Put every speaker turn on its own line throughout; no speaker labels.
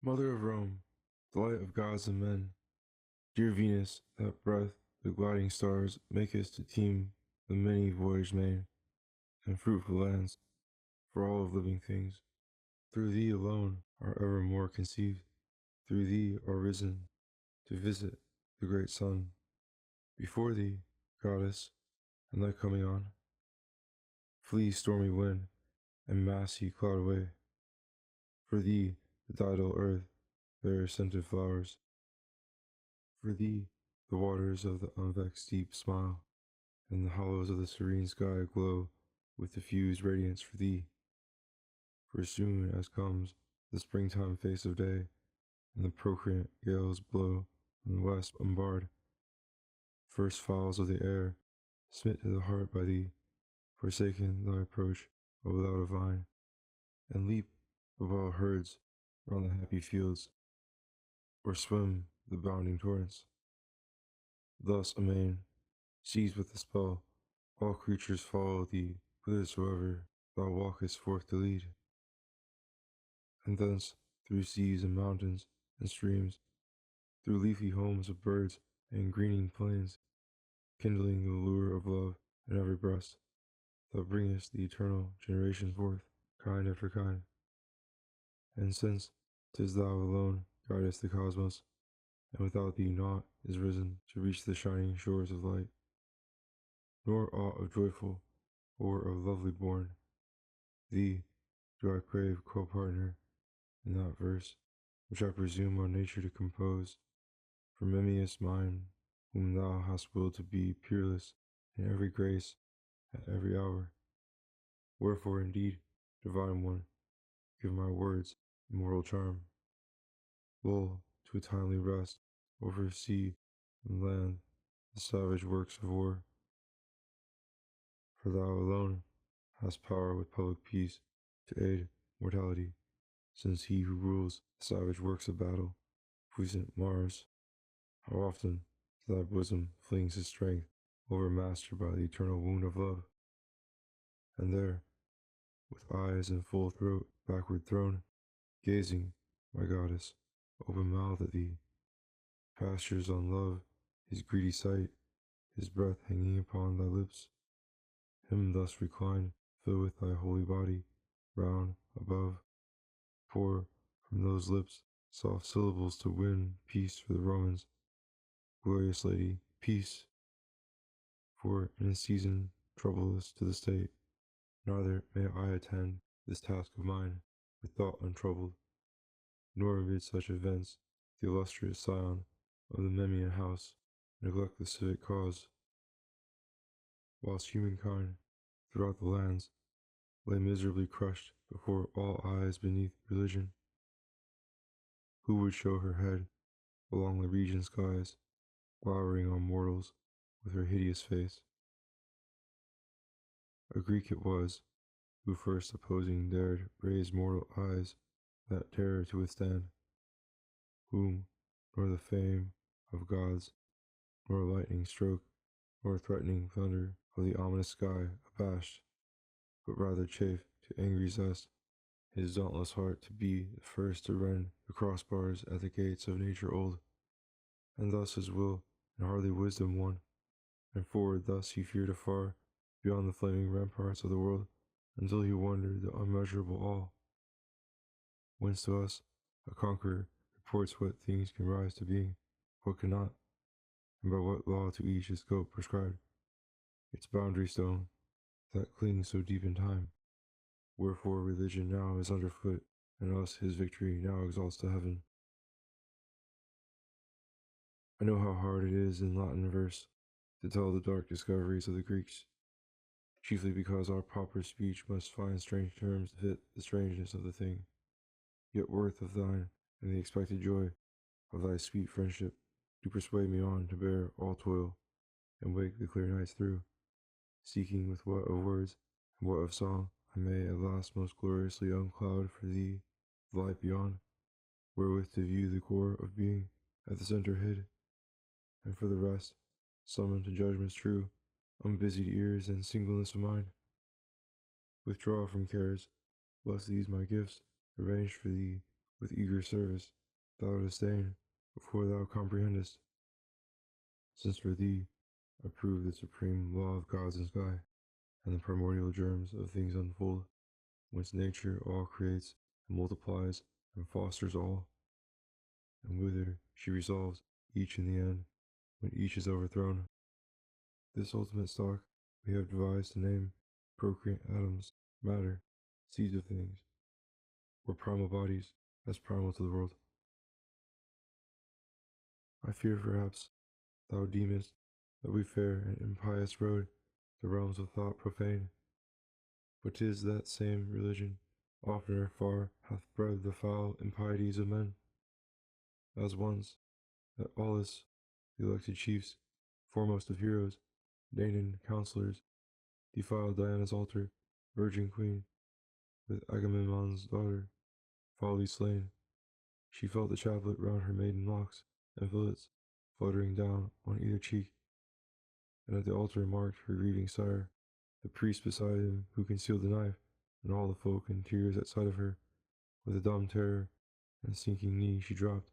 Mother of Rome, delight of gods and men, dear Venus, that breath the gliding stars makest to teem the many voyaged main, and fruitful lands for all of living things. Through thee alone are evermore conceived, through thee are risen to visit the great sun. Before thee, goddess, and thy coming on, flee stormy wind and massy cloud away. For thee, the tidal earth bears scented flowers. For thee, the waters of the unvexed deep smile, and the hollows of the serene sky glow with diffused radiance for thee. For soon as comes the springtime face of day, and the procreant gales blow from the west unbarred, first fowls of the air, smit to the heart by thee, forsaken thy approach, O thou divine, and leap the wild herds round the happy fields, or swim the bounding torrents. Thus amain, seized with the spell, all creatures follow thee whithersoever thou walkest forth to lead. And thence, through seas and mountains and streams, through leafy homes of birds and greening plains, kindling the lure of love in every breast, thou bringest the eternal generations forth, kind after kind. And since 'tis thou alone guidest the cosmos, and without thee naught is risen to reach the shining shores of light, nor aught of joyful or of lovely born, thee do I crave co-partner in that verse which I presume on nature to compose, for Memmius mine, whom thou hast willed to be peerless in every grace at every hour. Wherefore, indeed, divine one, give my words immortal charm. Lull to a timely rest over sea and land the savage works of war, for thou alone hast power with public peace to aid mortality, since he who rules the savage works of battle, puissant Mars, how often to thy bosom flings his strength, overmastered by the eternal wound of love. And there, with eyes and full throat backward thrown, gazing, my goddess, open-mouthed at thee, pastures on love his greedy sight, his breath hanging upon thy lips. Him thus recline, fill with thy holy body, round, above, pour from those lips soft syllables to win peace for the Romans. Glorious lady, peace! For in a season troublous to the state, neither may I attend this task of mine with thought untroubled, nor amid such events the illustrious scion of the Memmian house neglect the civic cause, whilst humankind throughout the lands lay miserably crushed before all eyes beneath religion. Who would show her head along the region skies, glowering on mortals with her hideous face? A Greek it was, who first opposing dared raise mortal eyes that terror to withstand, whom nor the fame of gods, nor lightning stroke, nor threatening thunder of the ominous sky abashed, but rather chafed to angry zest his dauntless heart to be the first to rend the crossbars at the gates of nature old, and thus his will and hardly wisdom won, and forward thus he feared afar beyond the flaming ramparts of the world, until he wondered the unmeasurable awe, whence to us a conqueror reports what things can rise to being, what cannot, and by what law to each is scope prescribed, its boundary stone that clings so deep in time. Wherefore religion now is underfoot, and us his victory now exalts to heaven. I know how hard it is in Latin verse to tell the dark discoveries of the Greeks, chiefly because our proper speech must find strange terms to fit the strangeness of the thing. Yet worth of thine and the expected joy of thy sweet friendship do persuade me on to bear all toil and wake the clear nights through, seeking with what of words and what of song I may at last most gloriously uncloud for thee the light beyond, wherewith to view the core of being at the center hid, and for the rest, summon to judgments true, unbusied ears and singleness of mind. Withdraw from cares, bless these my gifts, arranged for thee with eager service, thou disdain, before thou comprehendest, since for thee I prove the supreme law of gods in sky, and the primordial germs of things unfold, whence nature all creates and multiplies and fosters all, and whither she resolves each in the end, when each is overthrown. This ultimate stock we have devised to name procreant atoms, matter, seeds of things, or primal bodies, as primal to the world. I fear perhaps thou deemest that we fare an impious road, the realms of thought profane, but 'tis that same religion oftener far hath bred the foul impieties of men, as once at Aulis the elected chiefs, foremost of heroes, Danaan counselors, defiled Diana's altar, virgin queen, with Agamemnon's daughter, foully slain. She felt the chaplet round her maiden locks, and fillets fluttering down on either cheek, and at the altar marked her grieving sire, the priest beside him who concealed the knife, and all the folk in tears at sight of her. With a dumb terror and sinking knee she dropped,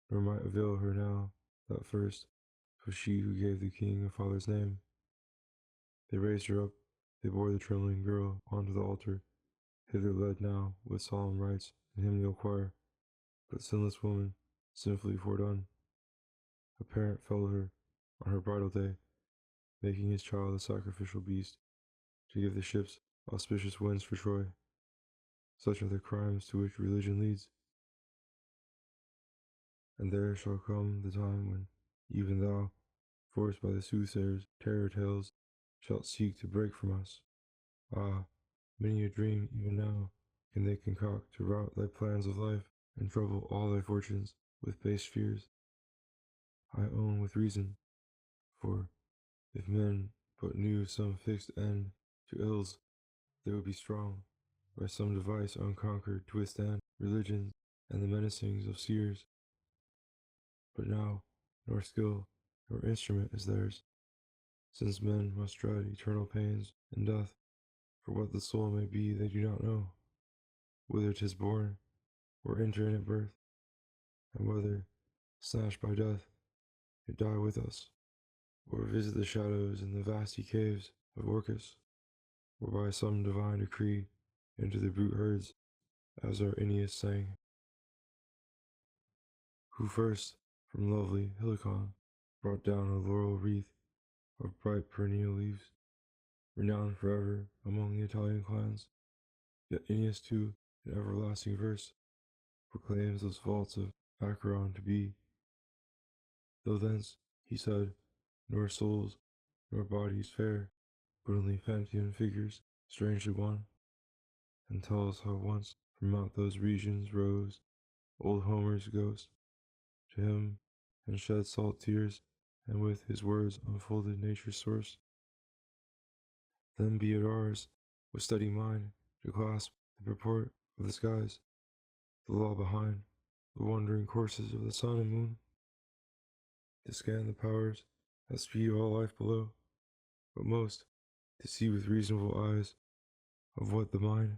nor might avail her now that first 'twas she who gave the king a father's name. They raised her up, they bore the trembling girl onto the altar, hither led now with solemn rites and hymnal choir, but sinless woman, sinfully foredone. A parent felled her on her bridal day, making his child a sacrificial beast, to give the ships auspicious winds for Troy. Such are the crimes to which religion leads. And there shall come the time when even thou, forced by the soothsayers' terror tales, shalt seek to break from us. Ah, many a dream even now can they concoct to rout thy plans of life and trouble all thy fortunes with base fears. I own with reason, for if men but knew some fixed end to ills, they would be strong, by some device unconquered to withstand religions and the menacings of seers. But now, nor skill nor instrument is theirs, since men must dread eternal pains and death, for what the soul may be they do not know, whither 'tis born, or enter in at birth, and whether, snatched by death, it die with us, or visit the shadows in the vasty caves of Orcus, or by some divine decree into the brute herds, as our Aeneas sang, who first from lovely Helicon brought down a laurel wreath of bright perennial leaves, renowned forever among the Italian clans. Yet Aeneas too, in everlasting verse, proclaims those vaults of Acheron to be, though thence, he said, nor souls nor bodies fare, but only pantheon figures, strangely one, and tells how once from out those regions rose old Homer's ghost to him, and shed salt tears, and with his words unfolded nature's source. Then be it ours, with steady mind, to clasp the purport of the skies, the law behind, the wandering courses of the sun and moon, to scan the powers that speed all life below, but most to see with reasonable eyes of what the mind,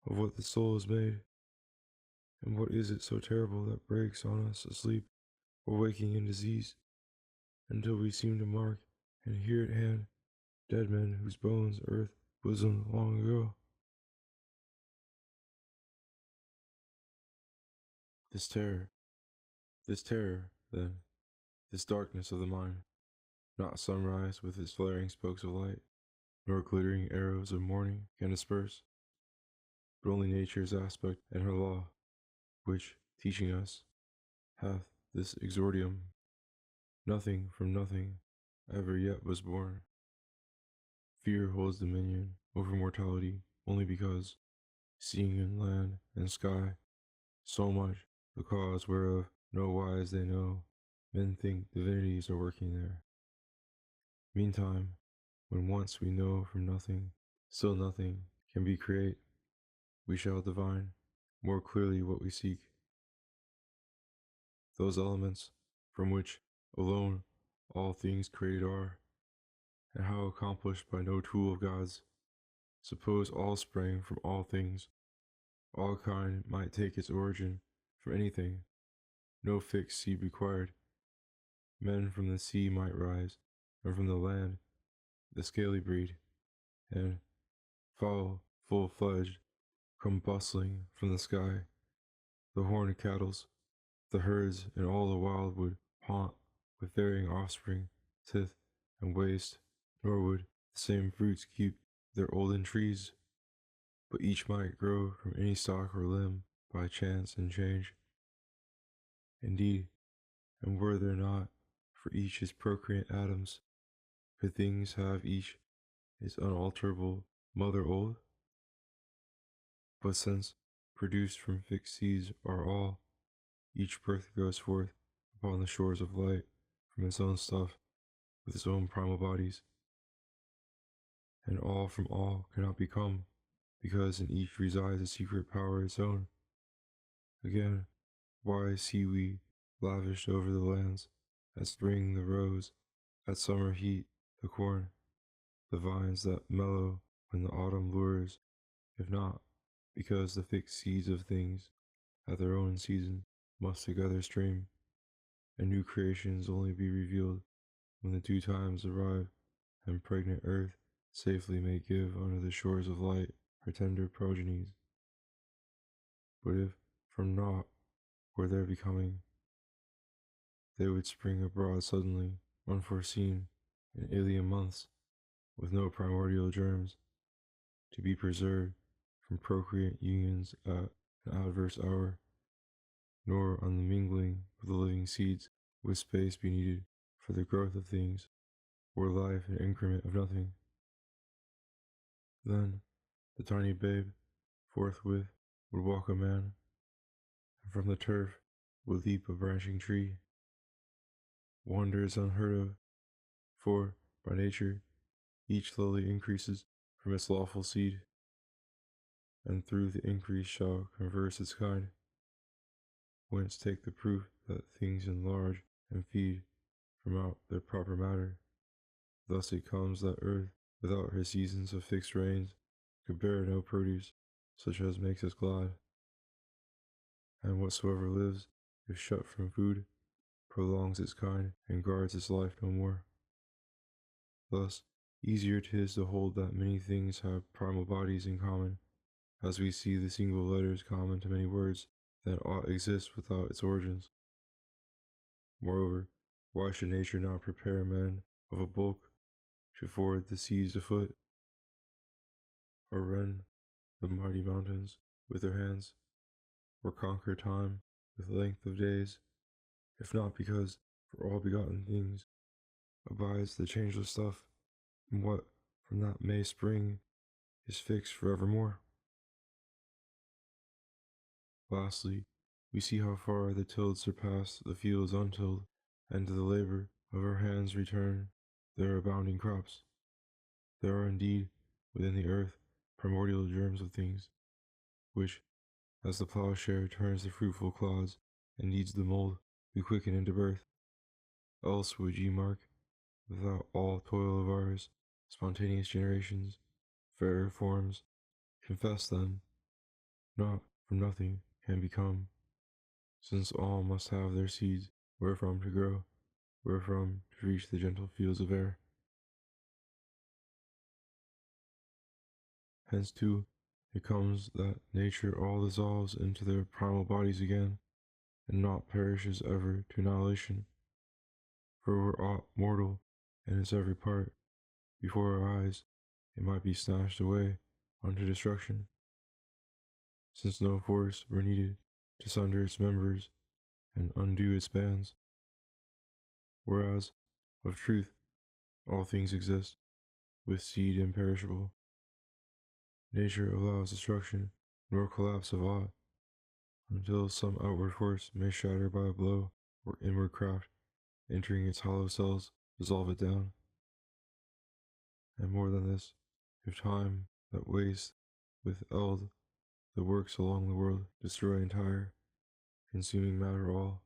of what the soul is made, and what is it so terrible that breaks on us asleep or waking in disease, until we seem to mark and hear at hand dead men whose bones earth bosomed long ago. This terror, this terror, then, this darkness of the mind, not sunrise with its flaring spokes of light, nor glittering arrows of morning can disperse, but only nature's aspect and her law, which, teaching us, hath this exordium: nothing from nothing ever yet was born. Fear holds dominion over mortality only because, seeing in land and sky so much, the cause whereof no wise they know, men think divinities are working there. Meantime, when once we know from nothing, still nothing can be create, we shall divine more clearly what we seek. Those elements from which alone all things created are, and how accomplished by no tool of God's, suppose all sprang from all things, All kind might take its origin from anything, no fixed seed required. Men from the sea might rise, and from the land the scaly breed, and fowl full-fledged come bustling from the sky. The horned cattles, the herds, and all the wild would haunt with varying offspring, tith and waste, nor would the same fruits keep their olden trees, but each might grow from any stalk or limb by chance and change. Indeed, and were there not for each his procreant atoms, could things have each his unalterable mother old? But since produced from fixed seeds are all, each birth goes forth upon the shores of light from its own stuff with its own primal bodies, and all from all cannot become, because in each resides a secret power its own. Again, why see we lavished over the lands, at spring the rose, at summer heat the corn, the vines that mellow when the autumn lures, if not because the fixed seeds of things at their own season must together stream, and new creations only be revealed when the due times arrive, and pregnant earth safely may give under the shores of light her tender progenies. But if from naught were their becoming, they would spring abroad suddenly, unforeseen, in alien months, with no primordial germs, to be preserved from procreant unions at an adverse hour, nor on the mingling of the living seeds would space be needed for the growth of things, or life an increment of nothing. Then the tiny babe forthwith would walk a man, and from the turf would leap a branching tree. Wonders unheard of, for, by nature, each slowly increases from its lawful seed, and through the increase shall converse its kind. Whence take the proof that things enlarge and feed from out their proper matter. Thus it comes that earth, without her seasons of fixed rains, could bear no produce such as makes us glad. And whatsoever lives, if shut from food, prolongs its kind and guards its life no more. Thus, easier 'tis to hold that many things have primal bodies in common, as we see the single letters common to many words, than aught exists without its origins. Moreover, why should nature not prepare men of a bulk to ford the seas afoot, or rend the mighty mountains with their hands, or conquer time with length of days, if not because for all begotten things abides the changeless stuff, and what from that may spring is fixed forevermore. Lastly, we see how far the tilled surpass the fields untilled, and to the labor of our hands return their abounding crops. There are indeed within the earth primordial germs of things, which, as the plowshare turns the fruitful clods and kneads the mold, we quicken into birth. Else would ye mark, without all toil of ours, spontaneous generations, fairer forms, confess them, not from nothing can become, since all must have their seeds wherefrom to grow, wherefrom to reach the gentle fields of air. Hence too it comes that nature all dissolves into their primal bodies again, and naught perishes ever to annihilation. For were aught mortal in its every part, before our eyes, it might be snatched away unto destruction, since no force were needed to sunder its members and undo its bands. Whereas, of truth, all things exist, with seed imperishable. Nature allows destruction nor collapse of aught, until some outward force may shatter by a blow, or inward craft, entering its hollow cells, dissolve it down. And more than this, if time that wastes with eld the works along the world destroy entire, consuming matter all.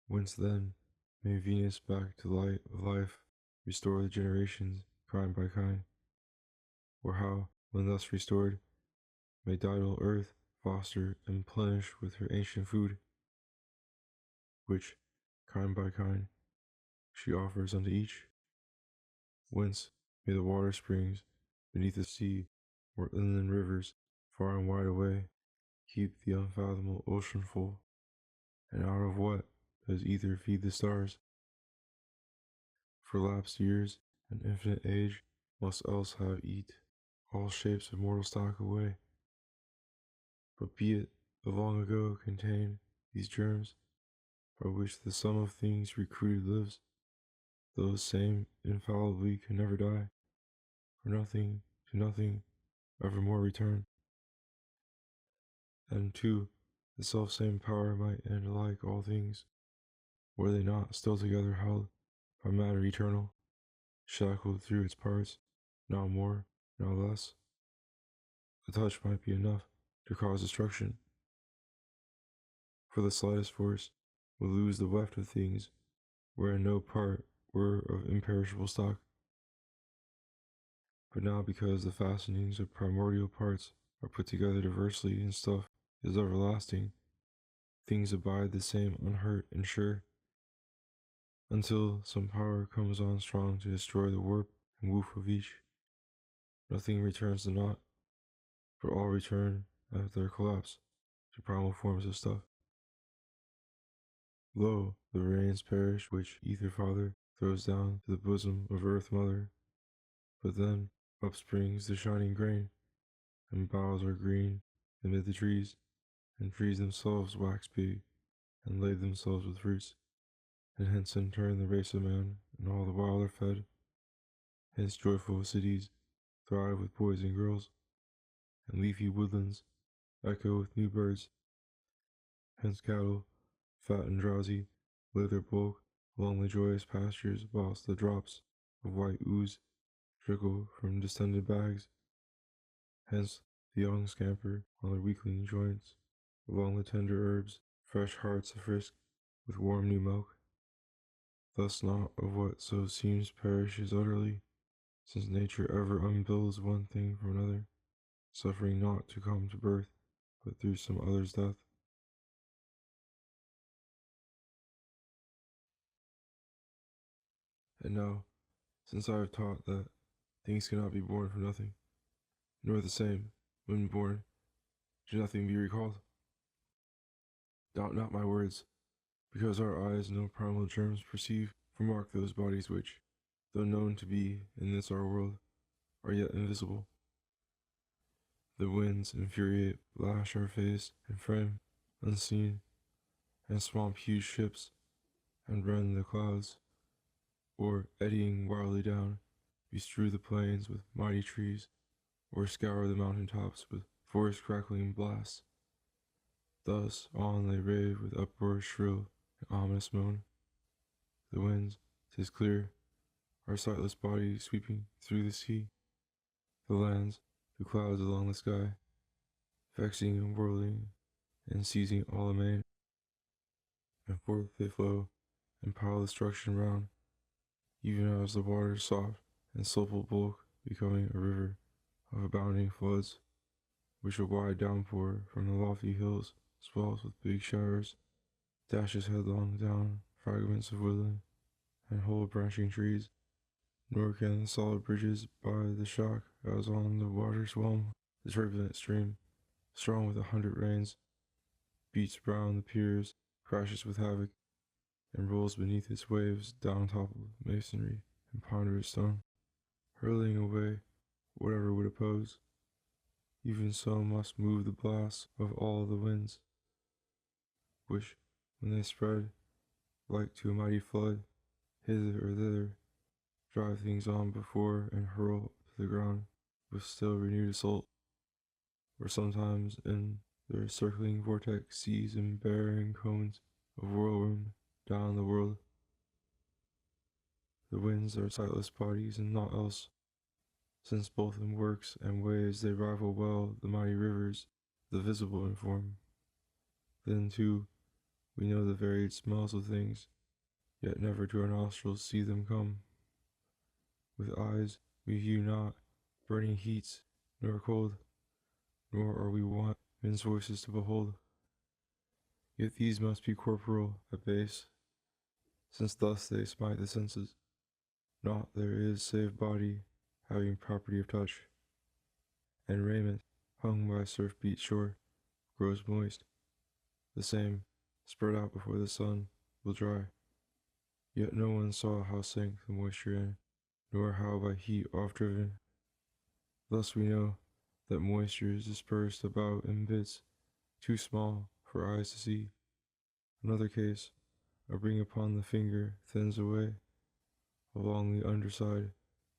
Whence then may Venus back to light of life restore the generations kind by kind? Or how, when thus restored, may tidal earth foster and plenish with her ancient food, which, kind by kind, she offers unto each. Whence may the water springs beneath the sea, or inland rivers far and wide away, keep the unfathomable ocean full, and out of what does ether feed the stars? For lapsed years and infinite age must else have eat all shapes of mortal stock away. But be it the long ago contain these germs, by which the sum of things recruited lives, those same infallibly can never die, for nothing to nothing evermore return. And too, the self-same power might end alike all things, were they not still together held by matter eternal, shackled through its parts, now more, now less. A touch might be enough to cause destruction, for the slightest force would lose the weft of things wherein no part were of imperishable stock. But now because the fastenings of primordial parts are put together diversely and stuff is everlasting, things abide the same unhurt and sure, until some power comes on strong to destroy the warp and woof of each. Nothing returns to naught, but all return at their collapse to primal forms of stuff. Lo, the rains perish which Ether Father throws down to the bosom of Earth Mother, but then upsprings the shining grain, and boughs are green amid the trees, and trees themselves wax big, and lade themselves with fruits, and hence in turn the race of man and all the wild are fed. Hence joyful cities thrive with boys and girls, and leafy woodlands echo with new birds. Hence cattle, fat and drowsy, lay their bulk along the joyous pastures, whilst the drops of white ooze trickle from distended bags. Hence the young scamper on their weakling joints along the tender herbs, fresh hearts a-frisk with warm new milk. Thus naught of what so seems perishes utterly, since nature ever unbuilds one thing from another, suffering naught to come to birth but through some other's death. And now, since I have taught that things cannot be born from nothing, nor the same, when born, should nothing be recalled, doubt not my words, because our eyes no primal germs perceive, for mark those bodies which, though known to be in this our world, are yet invisible. The winds infuriate, lash our face and frame, unseen, and swamp huge ships, and rend the clouds, or, eddying wildly down, bestrew the plains with mighty trees, or scour the mountain tops with forest crackling blasts. Thus on they rave with uproar shrill and ominous moan. The winds, 'tis clear, are sightless bodies sweeping through the sea. The lands, the clouds along the sky, vexing and whirling and seizing all amain. And forth they flow and pile destruction round, even as the water's soft and supple bulk becoming a river of abounding floods, which a wide downpour from the lofty hills swells with big showers, dashes headlong down fragments of woodland and whole branching trees, nor can the solid bridges bide the shock as on the waters whelm the turbulent stream, strong with 100 rains, beats round the piers, crashes with havoc, and rolls beneath its waves down toppled masonry and ponderous stone, hurling away whatever would oppose. Even so must move the blasts of all the winds, which, when they spread, like to a mighty flood, hither or thither, drive things on before and hurl to the ground with still renewed assault, or sometimes in their circling vortex seize and bearing cones of whirlwind down the world. The winds are sightless bodies and naught else, since both in works and ways they rival well the mighty rivers, the visible in form. Then, too, we know the varied smells of things, yet never to our nostrils see them come. With eyes we view not burning heats nor cold, nor are we wont men's voices to behold. Yet these must be corporal at base, since thus they smite the senses. Naught there is save body having property of touch, and raiment hung by surf-beat shore grows moist. The same, spread out before the sun, will dry. Yet no one saw how sank the moisture in, nor how by heat oft driven. Thus we know that moisture is dispersed about in bits too small for eyes to see. Another case, a ring upon the finger thins away along the underside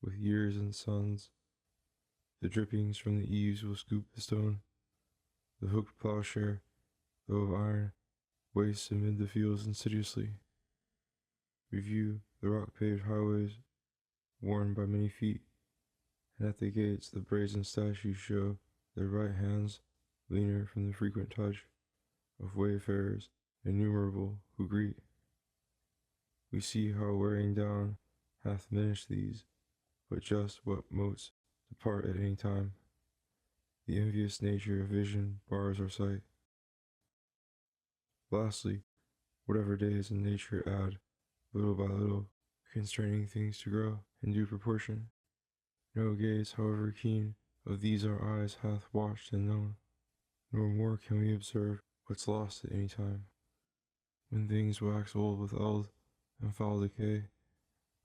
with years and suns. The drippings from the eaves will scoop the stone. The hooked plowshare, though of iron, wastes amid the fields insidiously. We view the rock-paved highways worn by many feet, and at the gates the brazen statues show their right hands leaner from the frequent touch of wayfarers innumerable who greet. We see how wearing down hath diminished these, but just what motes depart at any time. The envious nature of vision bars our sight. Lastly, whatever days in nature add, little by little, constraining things to grow in due proportion. No gaze, however keen, of these our eyes hath watched and known, nor more can we observe what's lost at any time. When things wax old with eld and foul decay,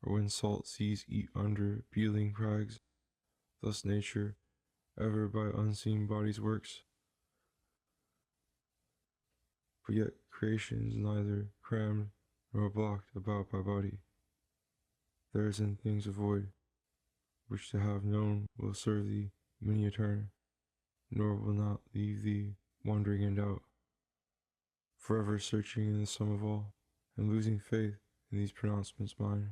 or when salt seas eat under peeling crags, thus nature ever by unseen bodies works. But yet creation is neither crammed nor blocked about by body. There is in things a void, which to have known will serve thee many a turn, nor will not leave thee wandering in doubt, forever searching in the sum of all, and losing faith in these pronouncements mine.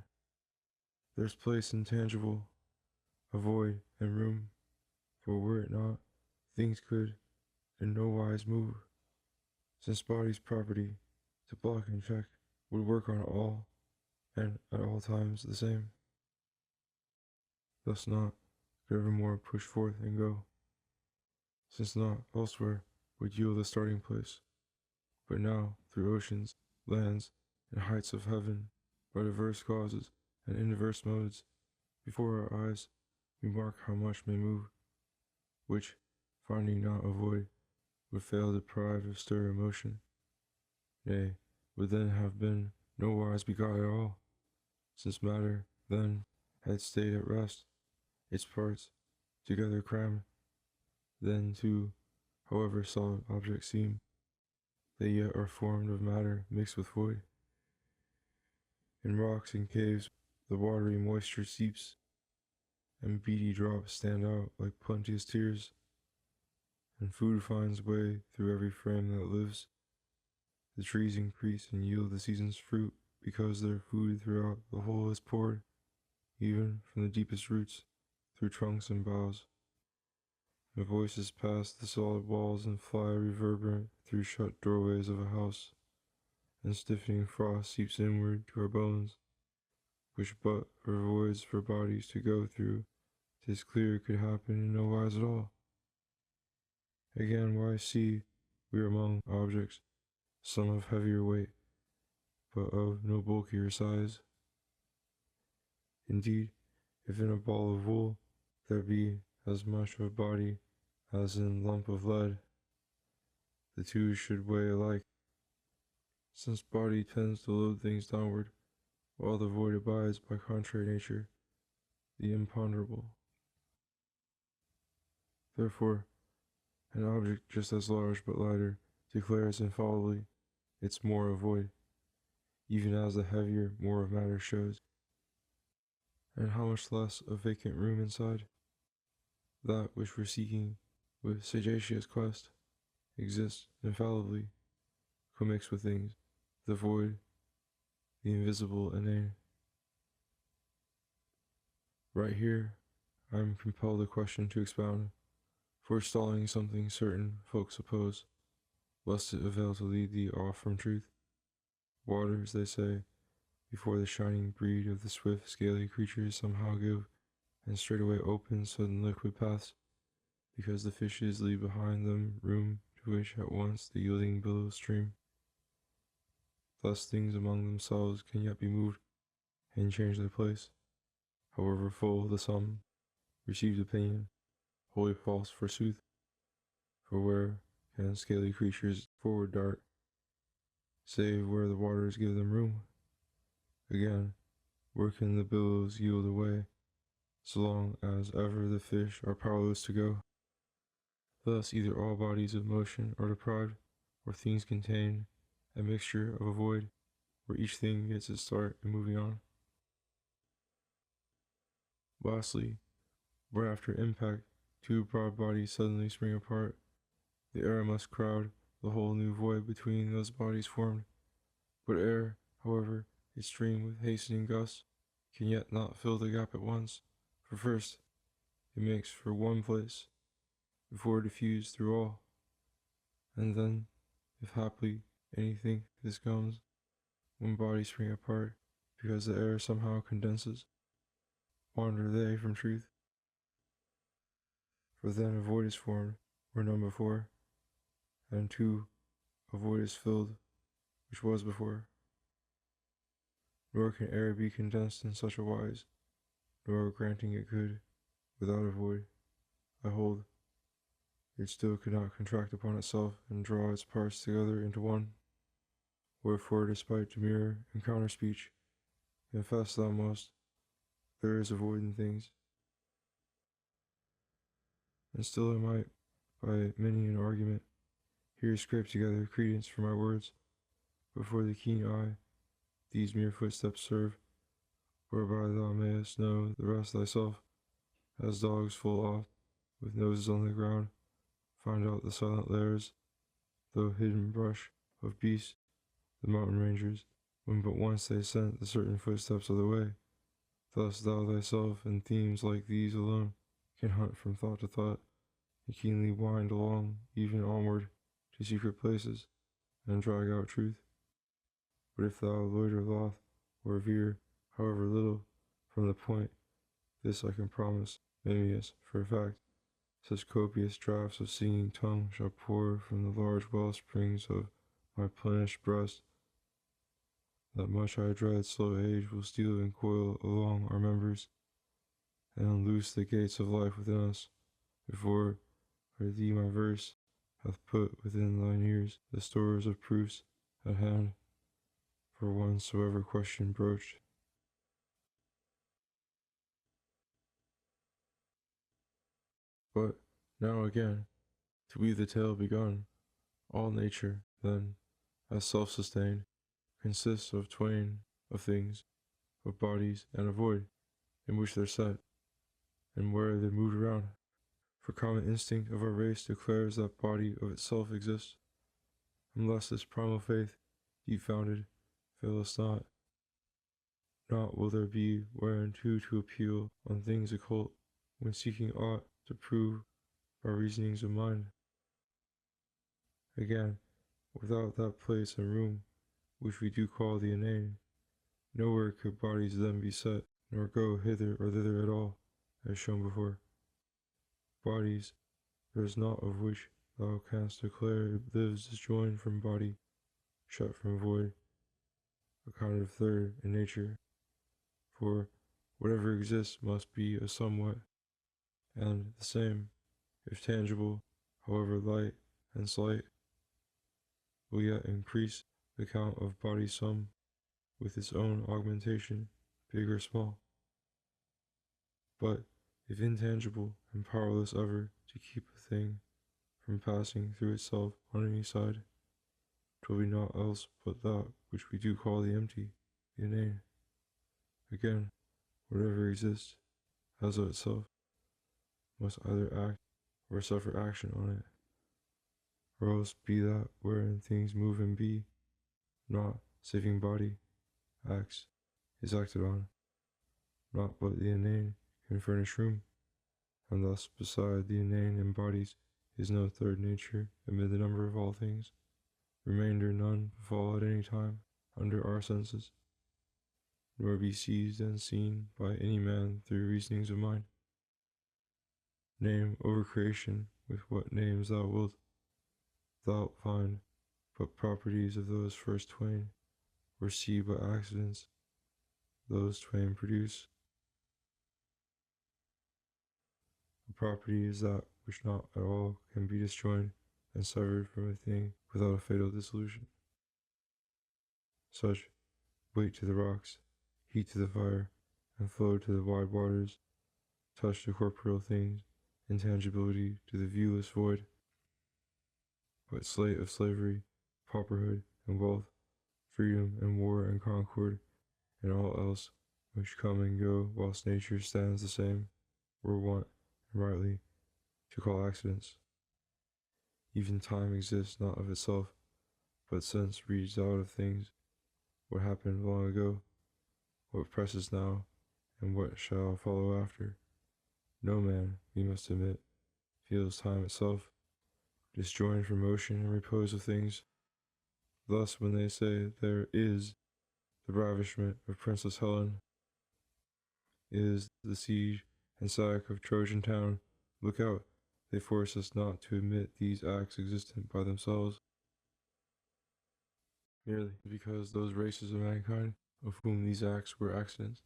There's place intangible, a void and room, for were it not, things could in no wise move, since body's property to block and check would work on all, and at all times the same. Thus not could evermore push forth and go, since naught elsewhere would yield a starting place, but now through oceans, lands, and heights of heaven, by diverse causes and in diverse modes, before our eyes we mark how much may move, which, finding not a void, would fail deprived of stir and motion, nay, would then have been no wise begot at all, since matter then had stayed at rest, its parts together crammed. Then too, however solid objects seem, they yet are formed of matter mixed with void. In rocks and caves the watery moisture seeps, and beady drops stand out like plenteous tears, and food finds way through every frame that lives. The trees increase and yield the season's fruit, because their food throughout the whole is poured, even from the deepest roots, through trunks and boughs. The voices pass the solid walls and fly reverberant through shut doorways of a house, and stiffening frost seeps inward to our bones, which but are voids for bodies to go through. 'Tis clear could happen in no wise at all. Again, why see we are among objects, some of heavier weight, but of no bulkier size? Indeed, if in a ball of wool there be as much of body as in lump of lead, the two should weigh alike, since body tends to load things downward, while the void abides by contrary nature, the imponderable. Therefore, an object just as large but lighter declares infallibly it's more of void, even as the heavier more of matter shows. And how much less of vacant room inside? That which we're seeking with sagacious quest exists infallibly, commixed with things, the void, the invisible inane. Right here, I am compelled a question to expound, forestalling something certain folks oppose, lest it avail to lead thee off from truth. Waters, they say, before the shining breed of the swift, scaly creatures somehow give, and straightway open sudden liquid paths. because the fishes leave behind them room to which at once the yielding billows stream. Thus things among themselves can yet be moved and change their place, however full the sum received opinion, wholly false forsooth. For where can scaly creatures forward dart, save where the waters give them room? Again, where can the billows yield away, so long as ever the fish are powerless to go? Thus either all bodies of motion are deprived, or things contain a mixture of a void, where each thing gets its start in moving on. Lastly, where after impact two broad bodies suddenly spring apart, the air must crowd the whole new void between those bodies formed. But air, however, a stream with hastening gusts, can yet not fill the gap at once, for first it makes for one place, before diffused through all, and then, if haply any think this comes, when bodies spring apart, because the air somehow condenses, wander they from truth. For then a void is formed, where none before, and two, a void is filled, which was before. Nor can air be condensed in such a wise, nor granting it could, without a void, I hold, it still could not contract upon itself and draw its parts together into one. Wherefore, despite demur and counter speech, confess thou must, there is a void in things. And still I might, by many an argument, here scrape together credence for my words, but for the keen eye, these mere footsteps serve, whereby thou mayest know the rest thyself, as dogs full oft, with noses on the ground, find out the silent lairs, though hidden brush, of beasts, the mountain rangers, when but once they scent the certain footsteps of the way. Thus thou thyself in themes like these alone can hunt from thought to thought, and keenly wind along, even onward, to secret places, and drag out truth. But if thou loiter loth, or veer, however little, from the point, this I can promise, Memmius, for a fact, such copious draughts of singing tongue shall pour from the large well springs of my plenished breast, that much I dread slow age will steal and coil along our members, and unloose the gates of life within us, before for thee my verse hath put within thine ears the stores of proofs at hand, for whensoever question broached. But now again, to weave the tale begun, all nature, then, as self-sustained, consists of twain of things, of bodies and a void, in which they're set, and where they're moved around. For common instinct of our race declares that body of itself exists, unless this primal faith, deep-founded, fail us not. Not will there be whereunto to appeal on things occult, when seeking aught to prove by reasonings of mind. Again, without that place and room, which we do call the inane, nowhere could bodies then be set, nor go hither or thither at all, as shown before. Bodies, there is naught of which thou canst declare it lives disjoined from body, shut from void, a kind of third in nature, for whatever exists must be a somewhat, and the same, if tangible, however light and slight, will yet increase the count of body sum with its own augmentation, big or small. But if intangible and powerless ever to keep a thing from passing through itself on any side, 'twill be naught else but that which we do call the empty, the inane. Again, whatever exists, as of itself, must either act or suffer action on it, or else be that wherein things move and be, not saving body, acts, is acted on, not but the inane can furnish room, and thus beside the inane and bodies is no third nature amid the number of all things, remainder none befall at any time under our senses, nor be seized and seen by any man through reasonings of mind. Name over creation with what names thou wilt. Thou'lt find but properties of those first twain, or see but accidents those twain produce. A property is that which not at all can be disjoined and severed from a thing without a fatal dissolution. Such weight to the rocks, heat to the fire, and flow to the wide waters, touch to corporeal things, intangibility to the viewless void. But sleight of slavery, pauperhood and wealth, freedom and war and concord, and all else which come and go whilst nature stands the same, were wont, and rightly, to call accidents. Even time exists not of itself, but sense reads out of things what happened long ago, what presses now, and what shall follow after. No man, we must admit, feels time itself, disjoined from motion and repose of things. Thus, when they say there is the ravishment of Princess Helen, is the siege and sack of Trojan town, look out, they force us not to admit these acts existent by themselves, merely because those races of mankind, of whom these acts were accidents,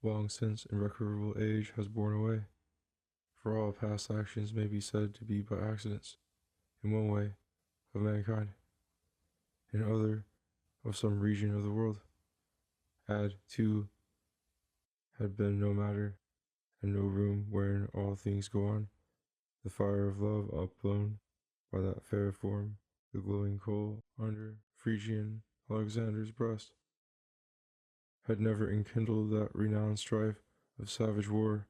long since irrecoverable age has borne away. For all past actions may be said to be but accidents, in one way, of mankind, in other, of some region of the world. Add, too, had been no matter, and no room wherein all things go on, the fire of love upblown by that fair form, the glowing coal under Phrygian Alexander's breast, had never enkindled that renowned strife of savage war,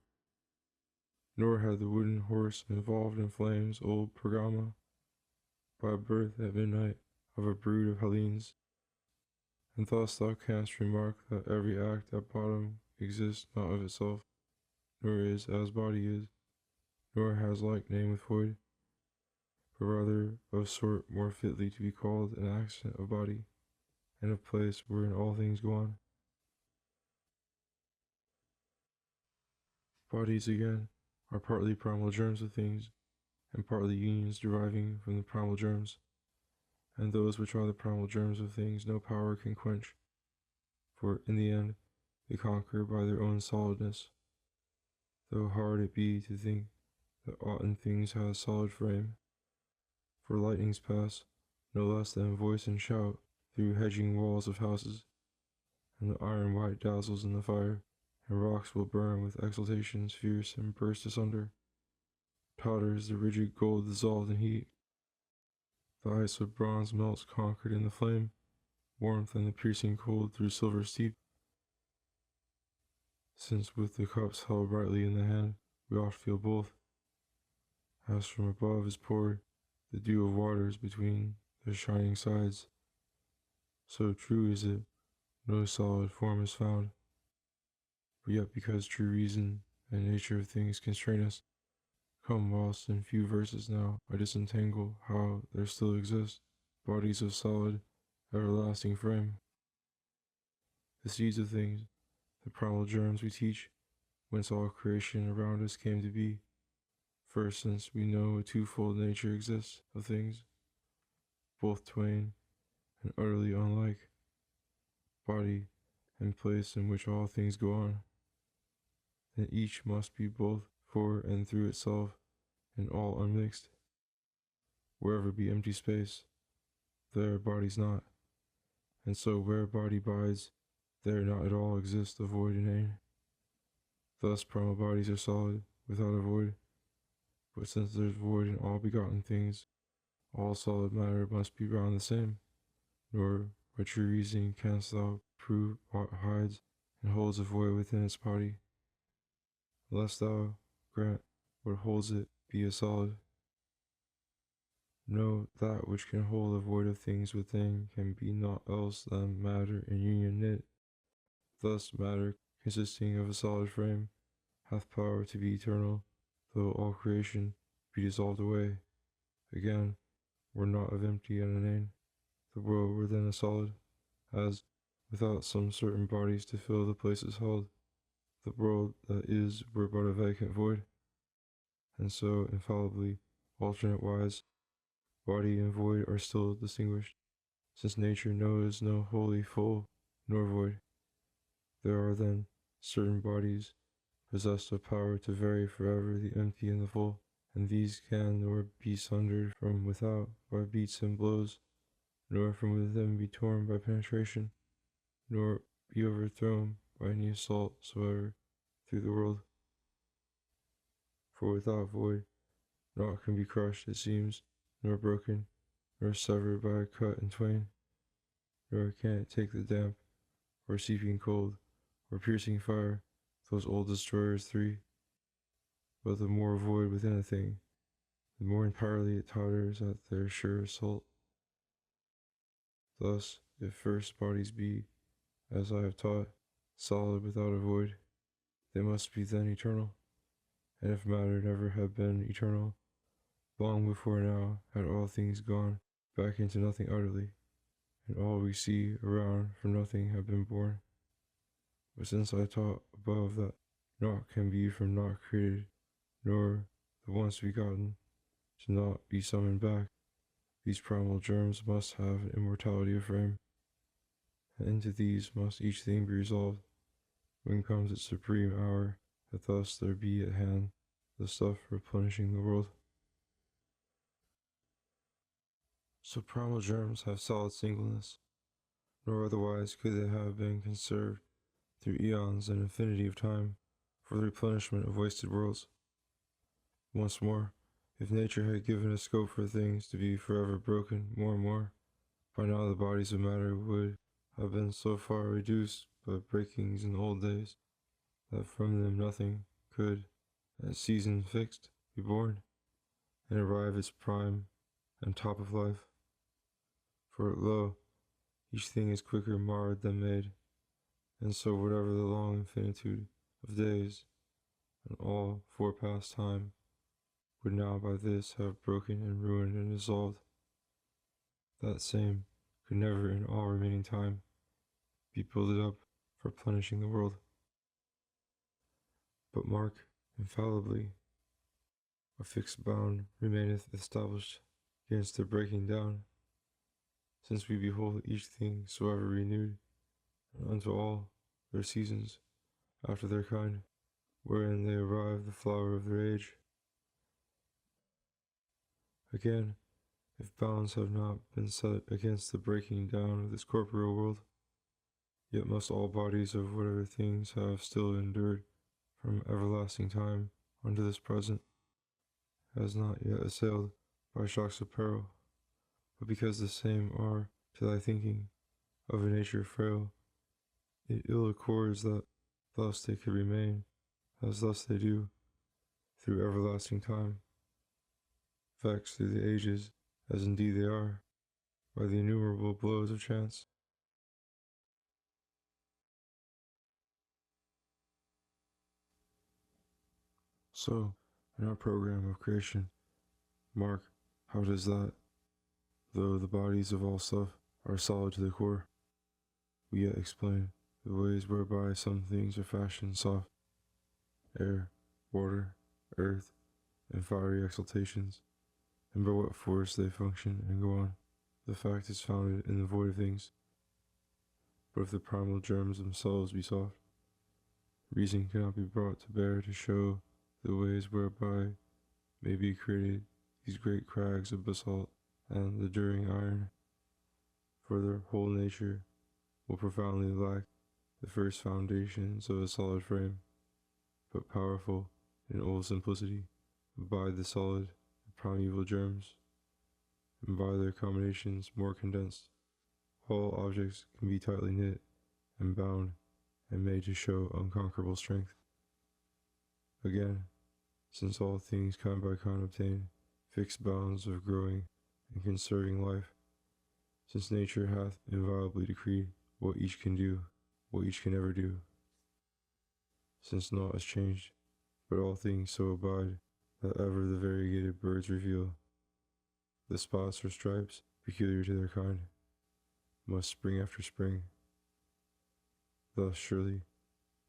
nor had the wooden horse involved in flames old Pergama, by birth at midnight of a brood of Hellenes. And thus thou canst remark that every act at bottom exists not of itself, nor is as body is, nor has like name with void, but rather of sort more fitly to be called an accident of body, and of place wherein all things go on. Bodies, again, are partly primal germs of things, and partly unions deriving from the primal germs, and those which are the primal germs of things no power can quench, for in the end they conquer by their own solidness, though hard it be to think that aught in things has solid frame. For lightnings pass, no less than voice and shout, through hedging walls of houses, and the iron white dazzles in the fire, and rocks will burn with exultations fierce and burst asunder. Totters the rigid gold dissolved in heat. The ice of bronze melts conquered in the flame, warmth and the piercing cold through silver steep. Since with the cups held rightly in the hand, we oft feel both, as from above is poured the dew of waters between the shining sides. So true is it, no solid form is found. But yet because true reason and nature of things constrain us, come whilst in few verses now I disentangle how there still exist bodies of solid, everlasting frame. The seeds of things, the primal germs we teach, whence all creation around us came to be. First, since we know a twofold nature exists of things, both twain and utterly unlike, body and place in which all things go on, then each must be both for and through itself, and all unmixed. Wherever be empty space, there body's not, and so where body bides, there not at all exists the void inane. Thus primal bodies are solid, without a void, but since there's void in all begotten things, all solid matter must be round the same, nor by true reasoning canst thou prove aught hides and holds a void within its body, lest thou grant what holds it be a solid. Know that which can hold a void of things within can be naught else than matter in union knit. Thus matter, consisting of a solid frame, hath power to be eternal, though all creation be dissolved away. Again, were not of empty and inane, the world were then a solid, as, without some certain bodies to fill the places held, the world that is were but a vacant void. and so infallibly, alternate wise, body and void are still distinguished, since nature knows no wholly full nor void. There are then certain bodies possessed of power to vary forever the empty and the full, and these can nor be sundered from without by beats and blows, nor from within be torn by penetration, nor be overthrown by any assault soever through the world. For without void, naught can be crushed, it seems, nor broken, nor severed by a cut in twain, nor can it take the damp, or seeping cold, or piercing fire, those old destroyers three. But the more void within a thing, the more entirely it totters at their sure assault. Thus, if first bodies be, as I have taught, solid without a void, they must be then eternal. And if matter never had been eternal, long before now had all things gone back into nothing utterly, and all we see around from nothing have been born. But since I taught above that naught can be from naught created, nor the once begotten to naught be summoned back, these primal germs must have an immortality of frame, and into these must each thing be resolved, when comes its supreme hour, that thus there be at hand the stuff replenishing the world. So primal germs have solid singleness, nor otherwise could they have been conserved through eons and infinity of time for the replenishment of wasted worlds. Once more, if nature had given a scope for things to be forever broken more and more, by now the bodies of matter would have been so far reduced by breakings in old days, that from them nothing could, at season fixed, be born, and arrive its prime and top of life. For lo, each thing is quicker marred than made, and so whatever the long infinitude of days, and all forepast time, would now by this have broken and ruined and dissolved, that same could never in all remaining time be builded up for plenishing the world. But mark, infallibly, a fixed bound remaineth established against their breaking down, since we behold each thing soever renewed, and unto all their seasons after their kind, wherein they arrive the flower of their age. Again, if bounds have not been set against the breaking down of this corporeal world, yet must all bodies of whatever things have still endured from everlasting time unto this present, as not yet assailed by shocks of peril, but because the same are, to thy thinking, of a nature frail, it ill accords that thus they could remain, as thus they do, through everlasting time, vexed through the ages, as indeed they are, by the innumerable blows of chance. So, in our program of creation, mark how it is that, though the bodies of all stuff are solid to the core, we yet explain the ways whereby some things are fashioned soft, air, water, earth, and fiery exhalations, and by what force they function and go on. The fact is founded in the void of things. But if the primal germs themselves be soft, reason cannot be brought to bear to show the ways whereby may be created these great crags of basalt and the during iron, for their whole nature will profoundly lack the first foundations of a solid frame, but powerful in old simplicity, abide the solid and primeval germs, and by their combinations more condensed, all objects can be tightly knit and bound and made to show unconquerable strength. Again, since all things kind by kind obtain fixed bounds of growing and conserving life, since nature hath inviolably decreed what each can do, what each can ever do, since naught is changed, but all things so abide that ever the variegated birds reveal the spots or stripes peculiar to their kind, must spring after spring. Thus surely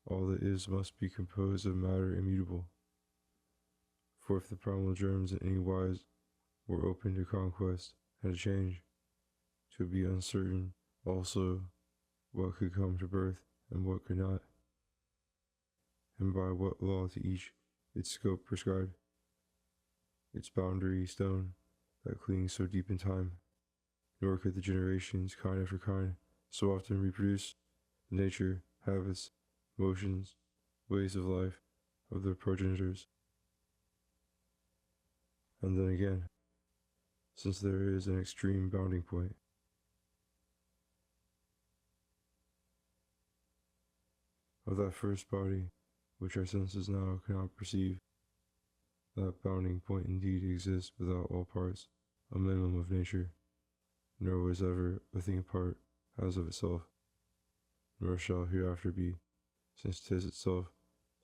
all that is must be composed of matter immutable. For if the primal germs in any wise were open to conquest and to change, to be uncertain also what could come to birth and what could not, and by what law to each its scope prescribed, its boundary stone that clings so deep in time, nor could the generations, kind after kind, so often reproduce the nature, habits, motions, ways of life of their progenitors. And then again, since there is an extreme bounding point, of that first body, which our senses now cannot perceive, that bounding point indeed exists without all parts, a minimum of nature, nor was ever a thing apart as of itself, nor shall hereafter be, since 'tis itself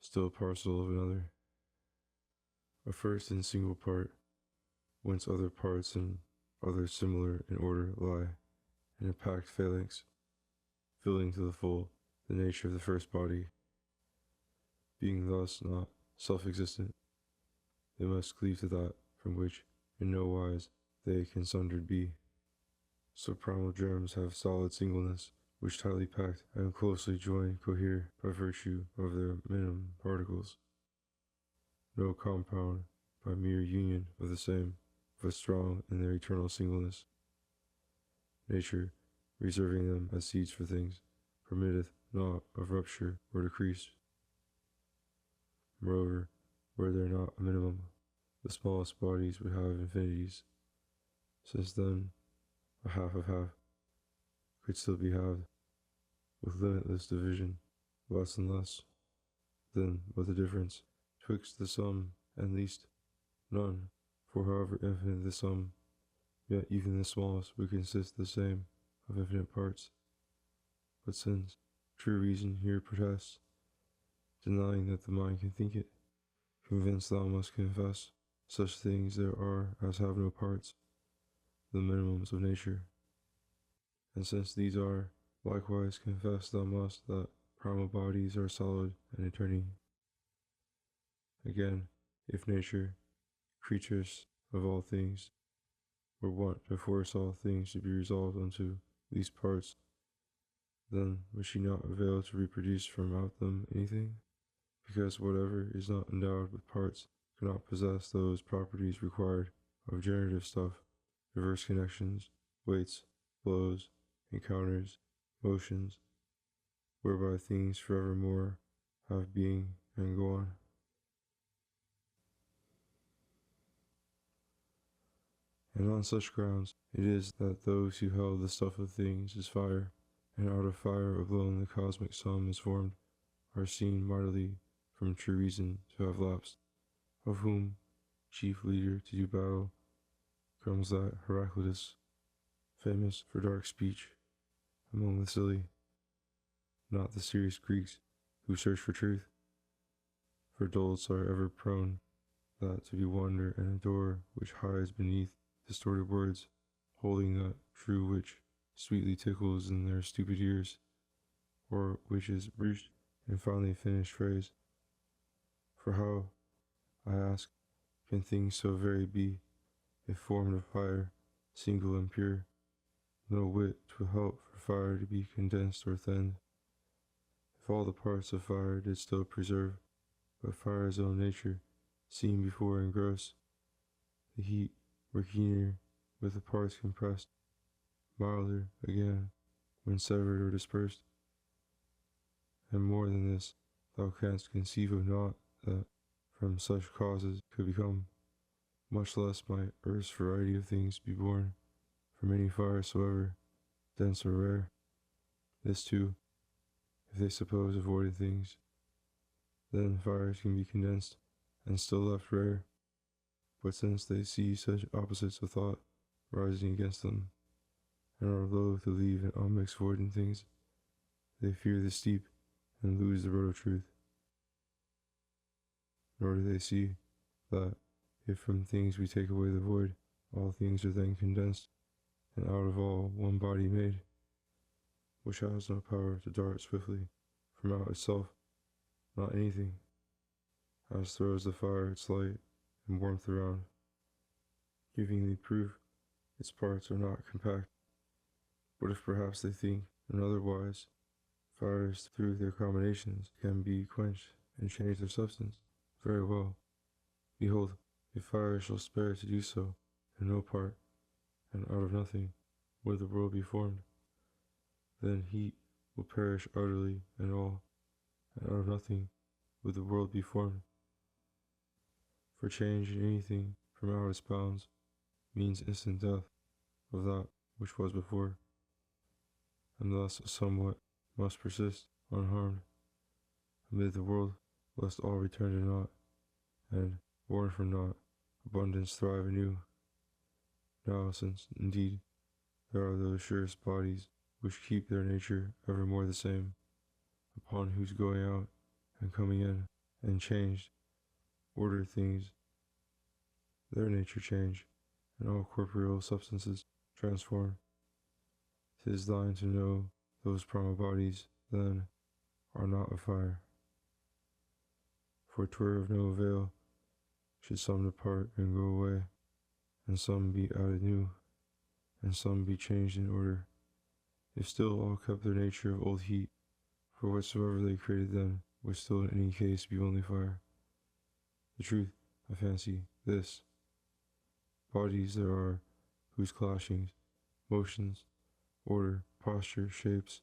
still a parcel of another, a first and single part, whence other parts and others similar in order lie, in a packed phalanx, filling to the full the nature of the first body. Being thus not self-existent, they must cleave to that from which in no wise they can sundered be. So primal germs have solid singleness, which tightly packed and closely joined cohere by virtue of their minimum particles. No compound by mere union of the same, but strong in their eternal singleness. Nature, reserving them as seeds for things, permitteth not of rupture or decrease. Moreover, were there not a minimum, the smallest bodies would have infinities, since then a half of half could still be halved, with limitless division, less and less. Then what the difference twixt the sum and least? None, for however infinite the sum, yet even the smallest would consist the same of infinite parts. But since true reason here protests, denying that the mind can think it, convinced thou must confess such things there are as have no parts, the minimums of nature. And since these are, likewise confess thou must that primal bodies are solid and eternal. Again, if nature, creatress of all things, were wont to force all things to be resolved unto these parts, then would she not avail to reproduce from out them anything? Because whatever is not endowed with parts cannot possess those properties required of generative stuff, diverse connections, weights, blows, encounters, motions, whereby things forevermore have being and go on. And on such grounds it is that those who held the stuff of things is fire, and out of fire alone the cosmic sum is formed, are seen mightily from true reason to have lapsed, of whom chief leader to do battle comes that Heraclitus, famous for dark speech among the silly, not the serious Greeks who search for truth, for dolts are ever prone that to be wonder and adore which hides beneath distorted words, holding that true which sweetly tickles in their stupid ears, or which is breached and finally finished phrase. For how, I ask, can things so very be, if formed of fire, single and pure? No wit to help for fire to be condensed or thinned. If all the parts of fire did still preserve, but fire's own nature, seen before in gross, the heat were keener with the parts compressed, milder again when severed or dispersed. And more than this, thou canst conceive of naught that from such causes could become, much less might earth's variety of things be born, from any fire soever, dense or rare. This too, if they suppose avoided things, then fires can be condensed and still left rare. But since they see such opposites of thought rising against them, and are loath to leave an unmixed void in things, they fear the steep and lose the road of truth. Nor do they see that if from things we take away the void, all things are then condensed, and out of all one body made, which has no power to dart swiftly from out itself, not anything, as throws the fire its light and warmth around, giving thee proof its parts are not compact. But if perhaps they think, and otherwise, fires through their combinations can be quenched and change their substance, very well. Behold, if fire shall spare to do so, in no part, and out of nothing, would the world be formed, then heat will perish utterly and all, and out of nothing would the world be formed. For change in anything from out its bounds means instant death of that which was before, and thus somewhat must persist unharmed amid the world, lest all return to naught, and, born from naught, abundance thrive anew. Now, since, indeed, there are those surest bodies which keep their nature evermore the same, upon whose going out and coming in, and changed, order things, their nature change, and all corporeal substances transform. 'Tis thine to know those primal bodies, then, are not of fire. For 'twere of no avail should some depart and go away, and some be added new, and some be changed in order, if still all kept their nature of old heat, for whatsoever they created then would still in any case be only fire. The truth, I fancy, this: bodies there are whose clashings, motions, order, posture, shapes,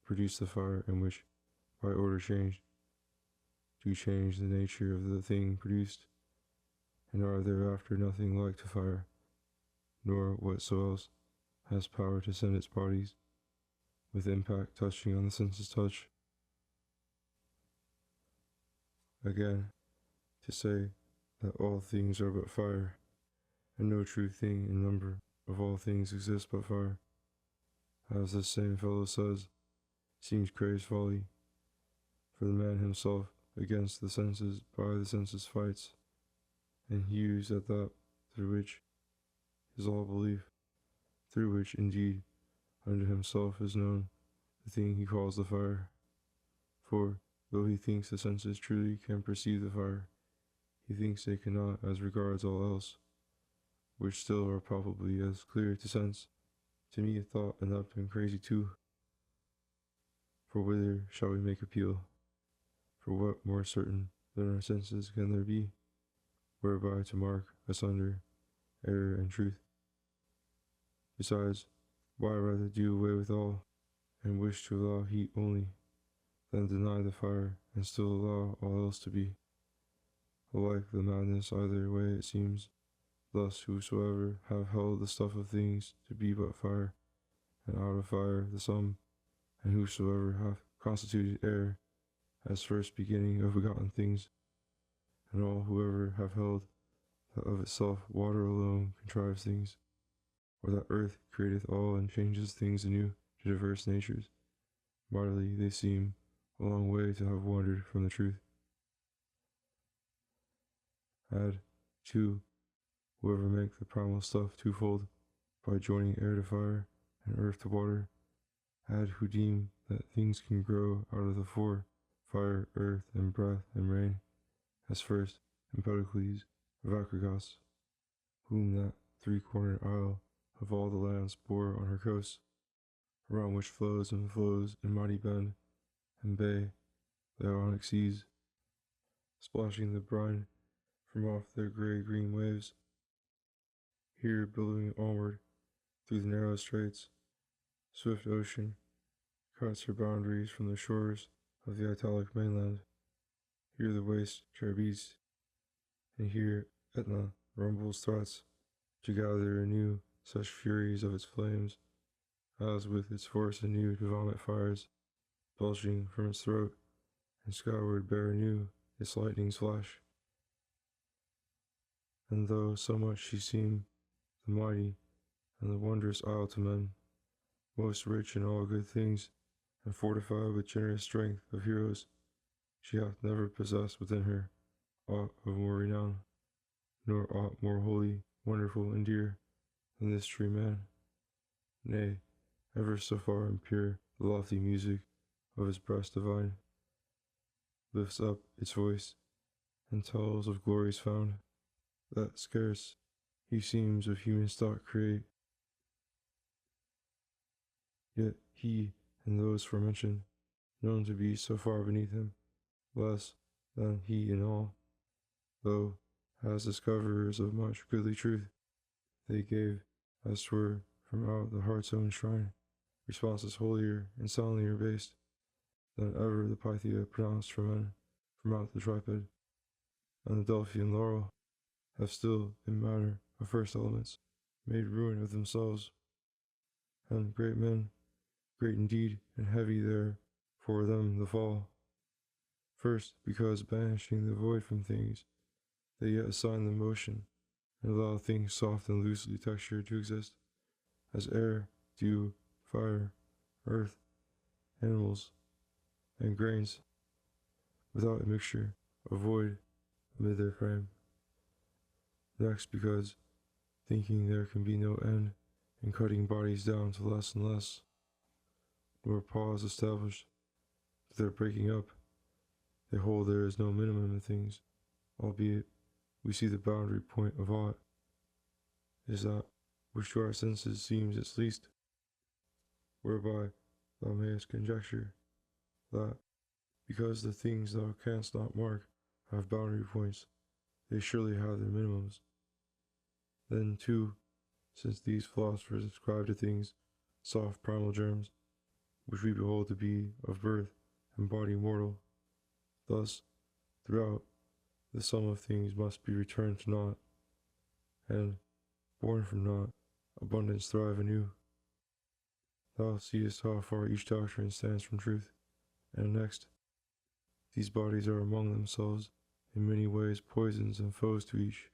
produce the fire, and which, by order changed, do change the nature of the thing produced, and are thereafter nothing like to fire, nor whatso else has power to send its bodies, with impact touching on the senses touch. Again, to say that all things are but fire, and no true thing in number of all things exists but fire, as this same fellow says, seems crazed folly, for the man himself against the senses by the senses fights, and hews at that through which is all belief, through which, indeed, unto himself is known the thing he calls the fire. For, though he thinks the senses truly can perceive the fire, he thinks they cannot as regards all else, which still are probably as clear to sense, to me a thought inept and crazy too. For whither shall we make appeal? For what more certain than our senses can there be, whereby to mark asunder error and truth? Besides, why rather do away with all, and wish to allow heat only, than deny the fire, and still allow all else to be? Alike the madness either way it seems. Thus whosoever have held the stuff of things to be but fire, and out of fire the sum, and whosoever hath constituted air as first beginning of begotten things, and all whoever have held that of itself water alone contrives things, or that earth createth all and changes things anew to diverse natures, mightily they seem a long way to have wandered from the truth. Add, too, whoever make the primal stuff twofold, by joining air to fire, and earth to water, add who deem that things can grow out of the four, fire, earth, and breath, and rain, as first Empedocles of Acragos, whom that three-cornered isle of all the lands bore on her coast, around which flows and flows in mighty bend and bay the Ionic seas, splashing the brine from off their grey-green waves, here billowing onward through the narrow straits. Swift ocean cuts her boundaries from the shores of the Italic mainland. Here the waste Charybdis, and here Etna rumbles threats to gather anew such furies of its flames, as with its force anew to vomit fires, belching from its throat, and skyward bear anew its lightning's flash. And though so much she seem the mighty and the wondrous isle to men, most rich in all good things, and fortified with generous strength of heroes, she hath never possessed within her aught of more renown, nor aught more holy, wonderful, and dear than this true man. Nay, ever so far and pure, the lofty music of his breast divine lifts up its voice, and tells of glories found, that scarce he seems of human stock create, yet he and those forementioned, known to be so far beneath him, less than he in all, though, as discoverers of much goodly truth, they gave, as 'twere, from out the heart's own shrine, responses holier and soundlier based than ever the Pythia pronounced for men from out the triped, and the Delphian laurel have still, in manner of first elements, made ruin of themselves, and great men, great indeed, and heavy there for them the fall. First, because banishing the void from things, they yet assign them motion, and allow things soft and loosely textured to exist, as air, dew, fire, earth, animals, and grains, without a mixture of void amid their frame. Next, because, thinking there can be no end in cutting bodies down to less and less, nor pause established to their breaking up, they hold there is no minimum in things, albeit we see the boundary point of aught is that which to our senses seems its least, whereby thou mayest conjecture that, because the things thou canst not mark have boundary points, they surely have their minimums. Then, too, since these philosophers ascribe to things soft primal germs, which we behold to be of birth and body mortal, thus, throughout, the sum of things must be returned to naught, and, born from naught, abundance thrive anew. Thou seest how far each doctrine stands from truth, and next, these bodies are among themselves in many ways poisons and foes to each,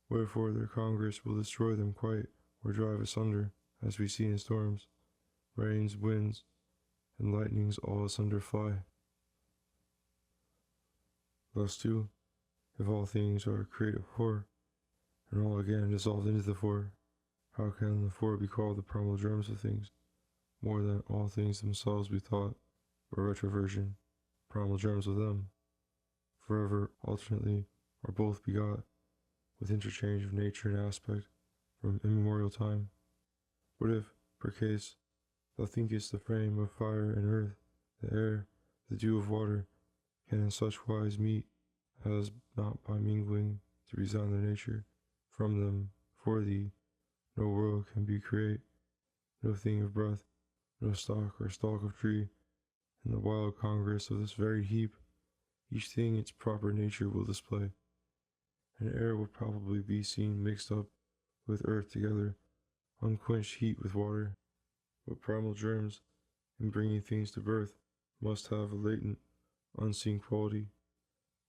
wherefore their congress will destroy them quite, or drive asunder, as we see in storms, rains, winds, and lightnings all asunder fly. Thus too, if all things are created four, and all again dissolved into the four, how can the four be called the primal germs of things, more than all things themselves be thought, by retroversion, primal germs of them, forever alternately are both begot, with interchange of nature and aspect, from immemorial time? But if, per case, thou thinkest the frame of fire and earth, the air, the dew of water, can in such wise meet, as not by mingling to resign their nature from them for thee, no world can be create, no thing of breath, no stalk or stalk of tree, in the wild congress of this varied heap, each thing its proper nature will display, and air will probably be seen mixed up with earth together, unquenched heat with water. But primal germs, in bringing things to birth, must have a latent, unseen quality,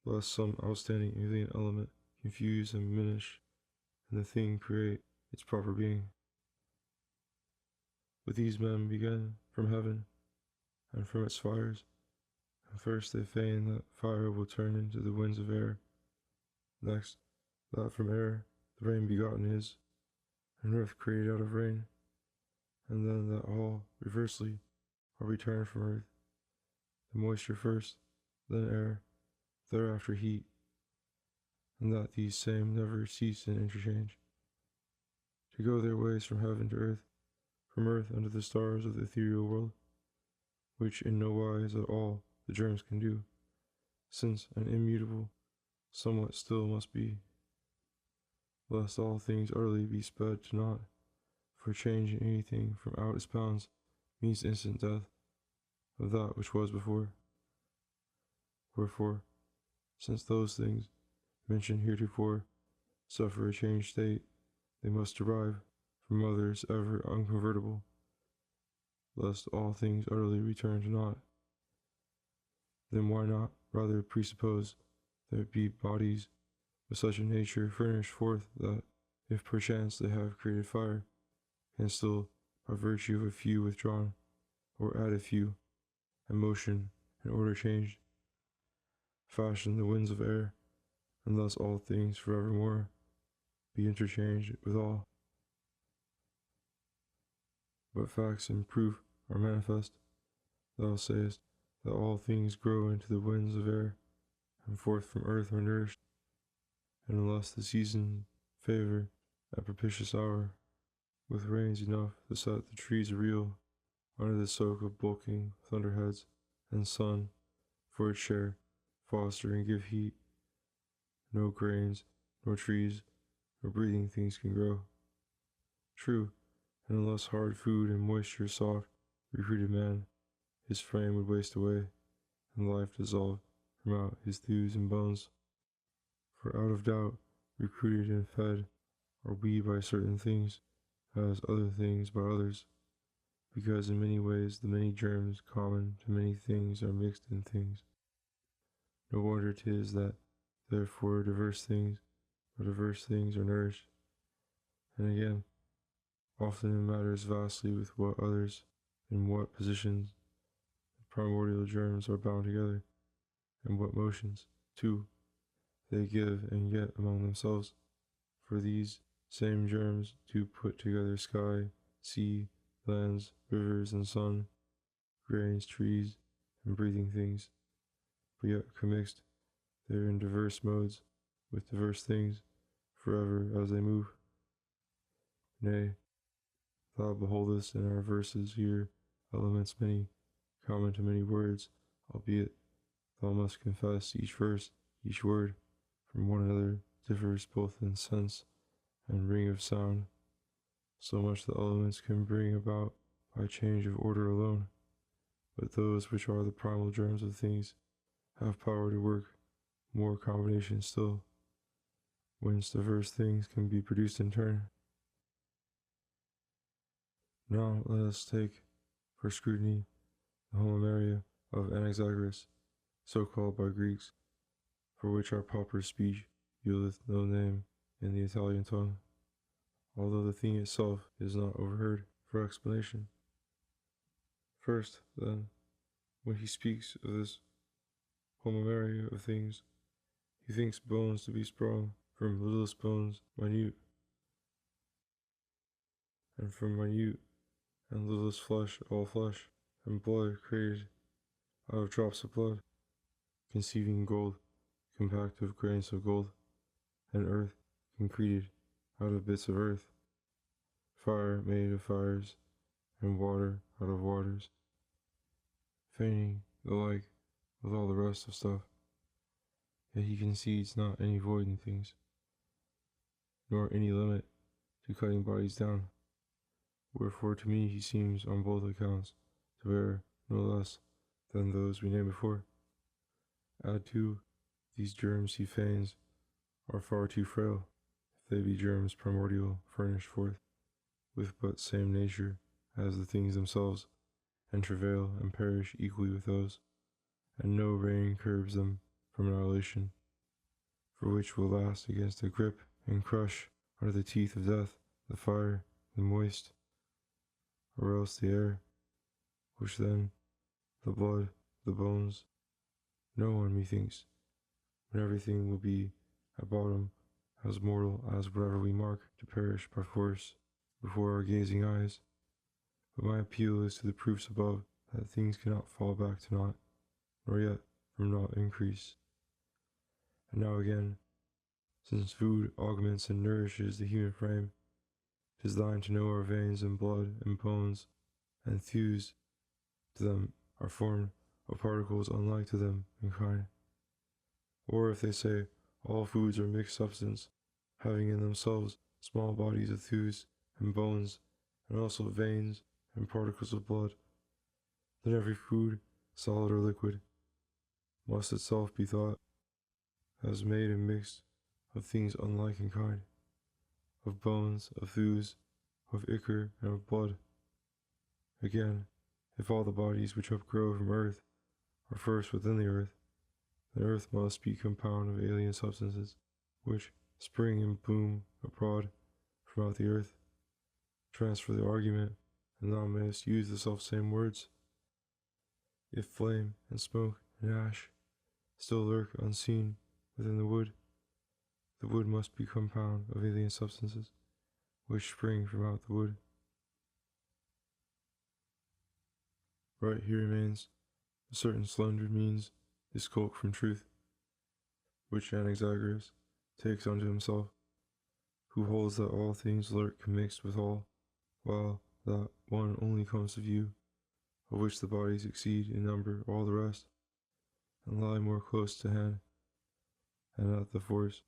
lest some outstanding alien element confuse and diminish, and the thing create its proper being. With these men began from heaven, and from its fires, and first they feign that fire will turn into the winds of air, next, that from air the rain begotten is, and earth created out of rain, and then that all, reversely, are returned from earth, the moisture first, then air, thereafter heat, and that these same never cease in interchange, to go their ways from heaven to earth, from earth unto the stars of the ethereal world, which in no wise at all the germs can do, since an immutable somewhat still must be, lest all things utterly be sped to naught, for change in anything from out its bounds means instant death of that which was before. Wherefore, since those things, mentioned heretofore, suffer a changed state, they must derive from others ever unconvertible, lest all things utterly return to naught. Then why not rather presuppose there be bodies with such a nature furnished forth that, if perchance they have created fire, can still, by virtue of a few withdrawn, or add a few, and motion and order changed, fashion the winds of air, and thus all things forevermore be interchanged with all. But facts and proof are manifest. Thou sayest that all things grow into the winds of air, and forth from earth are nourished, and unless the season favor a propitious hour, with rains enough to set the trees reel under the soak of bulking thunderheads, and sun for its share, foster and give heat, no grains, nor trees, nor breathing things can grow. True, and unless hard food and moisture soft recruited man, his frame would waste away, and life dissolve from out his thews and bones. For out of doubt, recruited and fed are we by certain things, as other things by others, because in many ways the many germs common to many things are mixed in things. No wonder 'tis that therefore diverse things are nourished. And again, often it matters vastly with what others, in what positions the primordial germs are bound together, and what motions, too, they give and get among themselves. For these same germs do put together sky, sea, lands, rivers, and sun, grains, trees, and breathing things, but yet commixed they're in diverse modes, with diverse things, forever as they move. Nay, thou beholdest in our verses here elements many, common to many words, albeit thou must confess each verse, each word, from one another differs both in sense and ring of sound, so much the elements can bring about by change of order alone, but those which are the primal germs of things have power to work more combinations still, whence diverse things can be produced in turn. Now let us take for scrutiny the homomeria of Anaxagoras, so called by Greeks, for which our proper speech yieldeth no name in the Italian tongue, although the thing itself is not overheard for explanation. First, then, when he speaks of this homomeria of things, he thinks bones to be sprung from littlest bones minute, and from minute and littlest flesh all flesh, and blood created out of drops of blood, conceiving gold compact of grains of gold, and earth concreted out of bits of earth, fire made of fires, and water out of waters, feigning the like with all the rest of stuff. Yet he concedes not any void in things, nor any limit to cutting bodies down. Wherefore to me he seems on both accounts to bear no less than those we named before. Add to these germs he feigns are far too frail, if they be germs primordial furnished forth with but same nature as the things themselves, and travail and perish equally with those, and no rain curbs them from annihilation, for which will last against the grip and crush under the teeth of death, the fire, the moist, or else the air, which then, the blood, the bones, no one, methinks, when everything will be at bottom as mortal as whatever we mark to perish by force before our gazing eyes. But my appeal is to the proofs above that things cannot fall back to naught, nor yet from naught increase. And now again, since food augments and nourishes the human frame, 'tis thine to know our veins and blood and bones and thews to them are formed of particles unlike to them in kind. Or if they say all foods are mixed substance, having in themselves small bodies of thews and bones, and also veins and particles of blood, then every food, solid or liquid, must itself be thought as made and mixed of things unlike in kind, of bones, of thews, of ichor, and of blood. Again, if all the bodies which upgrow from earth are first within the earth, then earth must be compound of alien substances, which spring and bloom abroad from out the earth. Transfer the argument, and thou mayest use the self-same words. If flame and smoke and ash still lurk unseen within the wood must be compound of alien substances, which spring from out the wood. Right here remains a certain slender means to skulk from truth, which Anaxagoras takes unto himself, who holds that all things lurk commixed with all, while that one only comes to view, of which the bodies exceed in number all the rest, and lie more close to hand, and at the force,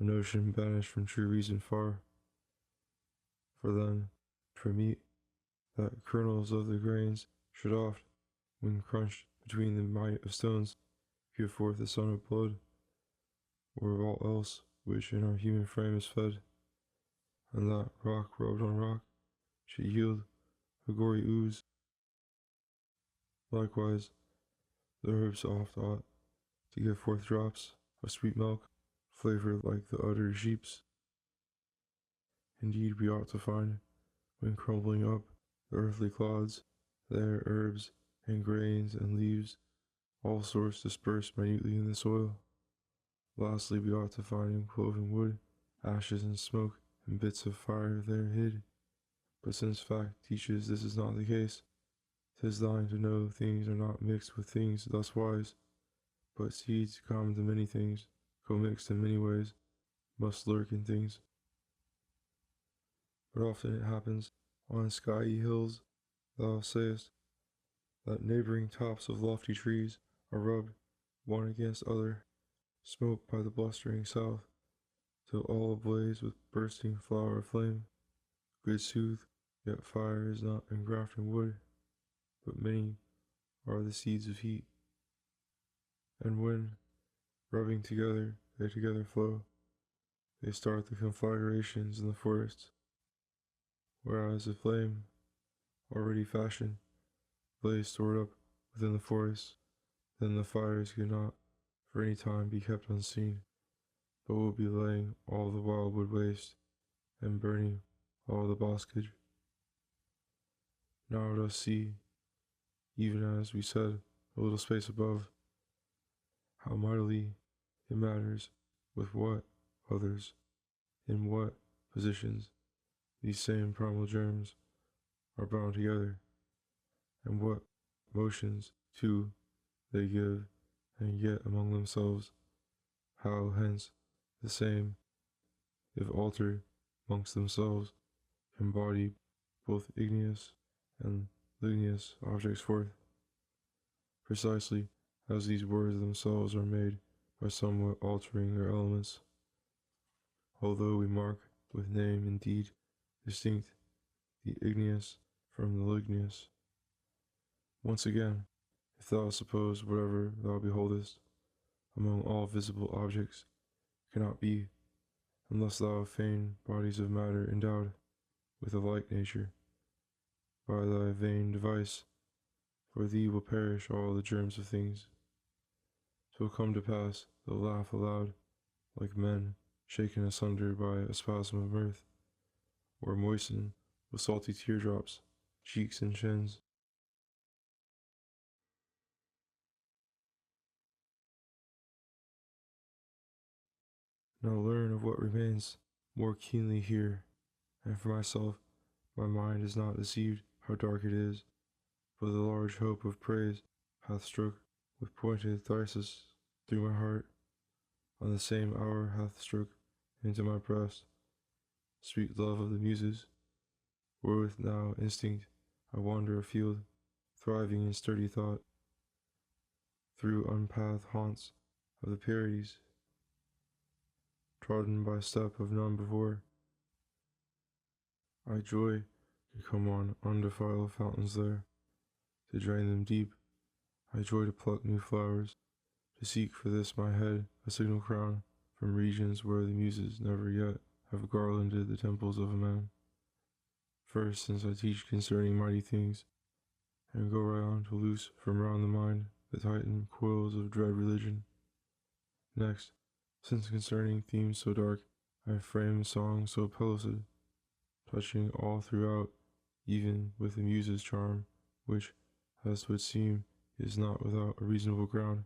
a notion banished from true reason far. For then, for meat, that kernels of the grains should oft, when crunched between the might of stones, give forth the son of blood, or of all else which in our human frame is fed, and that rock rubbed on rock should yield a gory ooze. Likewise, the herbs oft ought to give forth drops of sweet milk, flavored like the udder sheep's. Indeed, we ought to find, when crumbling up the earthly clods, there herbs and grains and leaves, all sorts dispersed minutely in the soil. Lastly, we ought to find in cloven wood, ashes and smoke, and bits of fire there hid. But since fact teaches this is not the case, 'tis thine to know things are not mixed with things thus wise, but seeds common to many things, commixed in many ways, must lurk in things. But often it happens, on skiey hills, thou sayest, that neighboring tops of lofty trees are rubbed one against other, smoked by the blustering south, till all ablaze with bursting flower flame. Good sooth, yet fire is not engrafted in wood, but many are the seeds of heat. And when, rubbing together, they together flow, they start the conflagrations in the forest, whereas the flame, already fashioned, blaze stored up within the forest, then the fires could not for any time be kept unseen, but will be laying all the wildwood waste, and burning all the boscage. Now let us see, even as we said a little space above, how mightily it matters with what others, in what positions, these same primal germs are bound together, and what motions, too, they give and get among themselves, how hence the same, if altered amongst themselves, can body both igneous and ligneous objects forth, precisely as these words themselves are made by somewhat altering their elements, although we mark with name indeed distinct the igneous from the ligneous. Once again, if thou suppose whatever thou beholdest among all visible objects cannot be, unless thou feign bodies of matter endowed with a like nature, by thy vain device, for thee will perish all the germs of things. 'Twill come to pass, they'll laugh aloud, like men shaken asunder by a spasm of mirth, or moisten with salty teardrops cheeks and chins. Now learn of what remains more keenly here, and for myself, my mind is not deceived how dark it is, but the large hope of praise hath struck with pointed thyrsus through my heart, on the same hour hath struck into my breast sweet love of the muses, wherewith now instinct I wander afield, thriving in sturdy thought, through unpathed haunts of the Pleiades, trodden by step of none before. I joy to come on undefiled fountains there, to drain them deep. I joy to pluck new flowers, to seek for this my head a signal crown from regions where the muses never yet have garlanded the temples of a man. First, since I teach concerning mighty things, and go right on to loose from round the mind the tightened coils of dread religion. Next, since concerning themes so dark, I frame songs so pellucid, touching all throughout, even with the muse's charm, which, as 'twould seem, is not without a reasonable ground.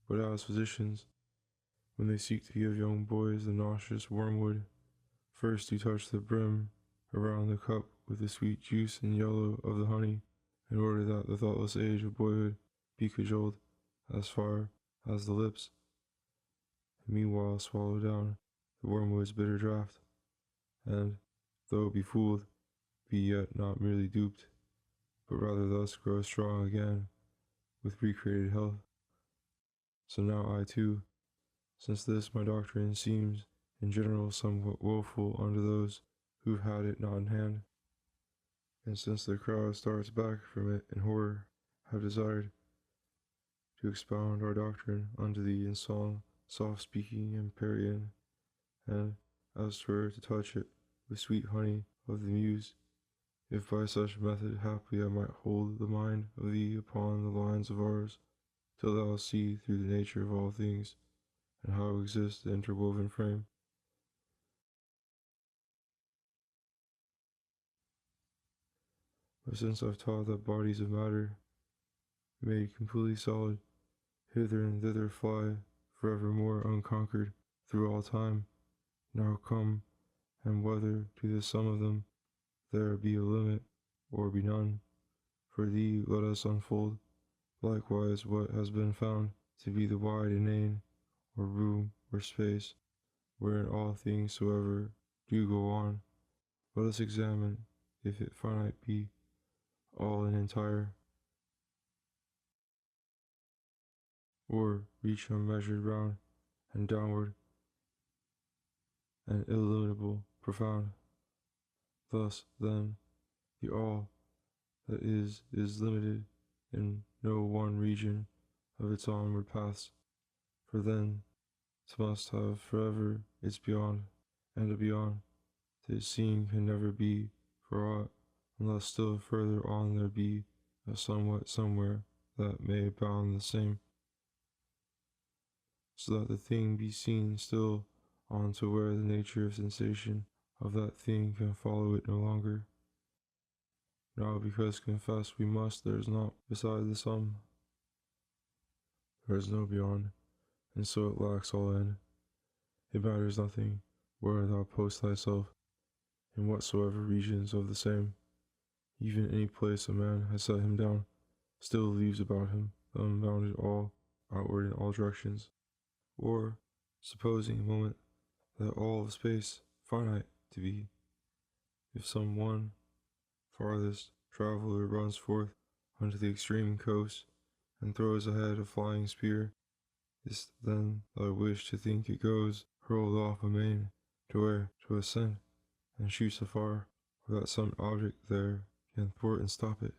But as physicians, when they seek to give young boys the nauseous wormwood, first do touch the brim around the cup with the sweet juice and yellow of the honey, in order that the thoughtless age of boyhood be cajoled as far as the lips, and meanwhile swallow down the wormwood's bitter draught, and, though befooled, be yet not merely duped, but rather thus grow strong again with recreated health. So now I too, since this my doctrine seems in general somewhat woeful unto those who've had it not in hand, and since the crowd starts back from it in horror, have desired to expound our doctrine unto thee in song, soft-speaking Empyrean, and, as 'twere to touch it with sweet honey of the muse, if by such method haply I might hold the mind of thee upon the lines of ours, till thou see through the nature of all things, and how exists the interwoven frame. But since I've taught that bodies of matter, made completely solid, hither and thither fly, forevermore unconquered, through all time, now come, and whether to the sum of them there be a limit, or be none, for thee let us unfold likewise what has been found to be the wide inane, or room, or space, wherein all things soever do go on. Let us examine if it finite be, all and entire, or reach unmeasured round and downward and illimitable profound. Thus, then, the all that is limited in no one region of its onward paths, for then it must have forever its beyond, and a beyond that its seeing can never be for aught, unless still further on there be a somewhat somewhere that may bound the same, so that the thing be seen still on to where the nature of sensation of that thing can follow it no longer. Now because confess we must there is not beside the sum, there is no beyond, and so it lacks all end. It matters nothing where thou post thyself, in whatsoever regions of the same, even any place a man has set him down, still leaves about him the unbounded all, outward in all directions. Or, supposing a moment that all of space finite to be, if some one farthest traveler runs forth unto the extreme coast and throws ahead a flying spear, is then thy wish to think it goes hurled off amain to where to ascend, and shoots afar, or that some object there can thwart and stop it?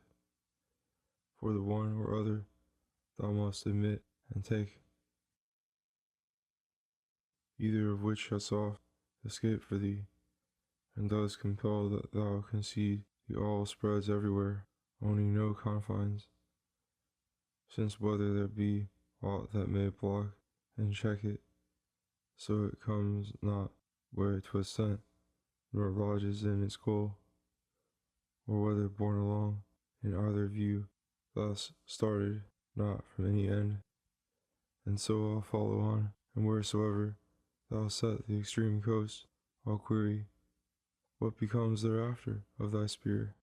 For the one or other thou must admit and take, either of which shuts off escape for thee, and does compel that thou concede the all spreads everywhere, owning no confines, since whether there be aught that may block and check it, so it comes not where 'twas sent, nor lodges in its goal, or whether borne along in either view, thus started not from any end, and so I'll follow on, and wheresoever thou set the extreme coast, I'll query, what becomes thereafter of thy spear?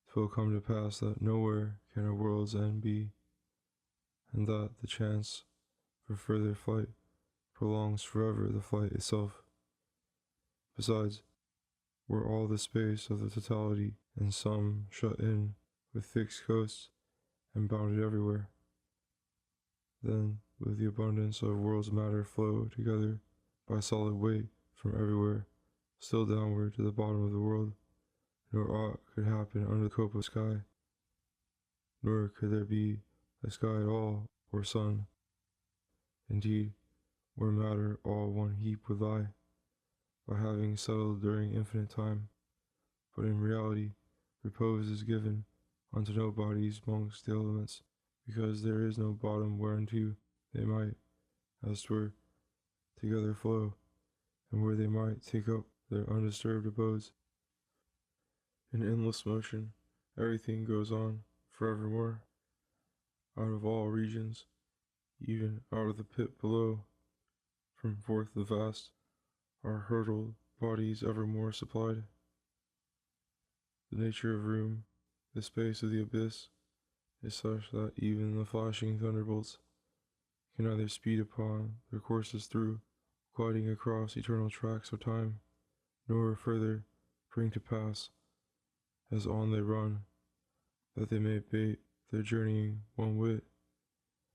'Twill come to pass that nowhere can a world's end be, and that the chance for further flight prolongs forever the flight itself. Besides, were all the space of the totality in sum shut in with fixed coasts and bounded everywhere, then would the abundance of world's matter flow together by solid weight from everywhere, still downward to the bottom of the world, nor aught could happen under the cope of sky, nor could there be a sky at all, or sun. Indeed, where matter all one heap would lie, by having settled during infinite time, but in reality repose is given unto no bodies mongst the elements, because there is no bottom whereunto they might, as 'twere, together flow, and where they might take up their undisturbed abodes. In endless motion, everything goes on forevermore, out of all regions, even out of the pit below, from forth the vast, are hurtled bodies evermore supplied. The nature of room, the space of the abyss, is such that even the flashing thunderbolts can neither speed upon their courses through, gliding across eternal tracks of time, nor further bring to pass, as on they run, that they may bait their journeying one whit.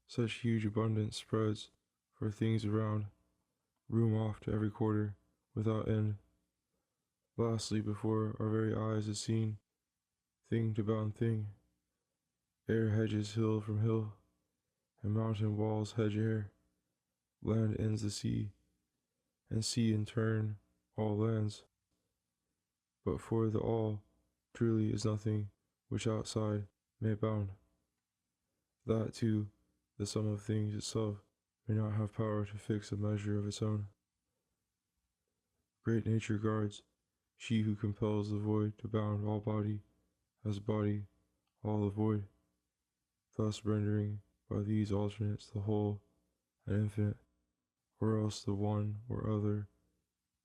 Such huge abundance spreads for things around, room off to every quarter, without end. Lastly, before our very eyes is seen, thing to bound thing, air hedges hill from hill, and mountain walls hedge air. Land ends the sea, and sea in turn all lands. But for the all truly is nothing which outside may bound. That too, the sum of things itself may not have power to fix a measure of its own. Great nature guards, she who compels the void to bound all body, as body all the void, thus rendering by these alternates the whole and infinite, or else the one or other,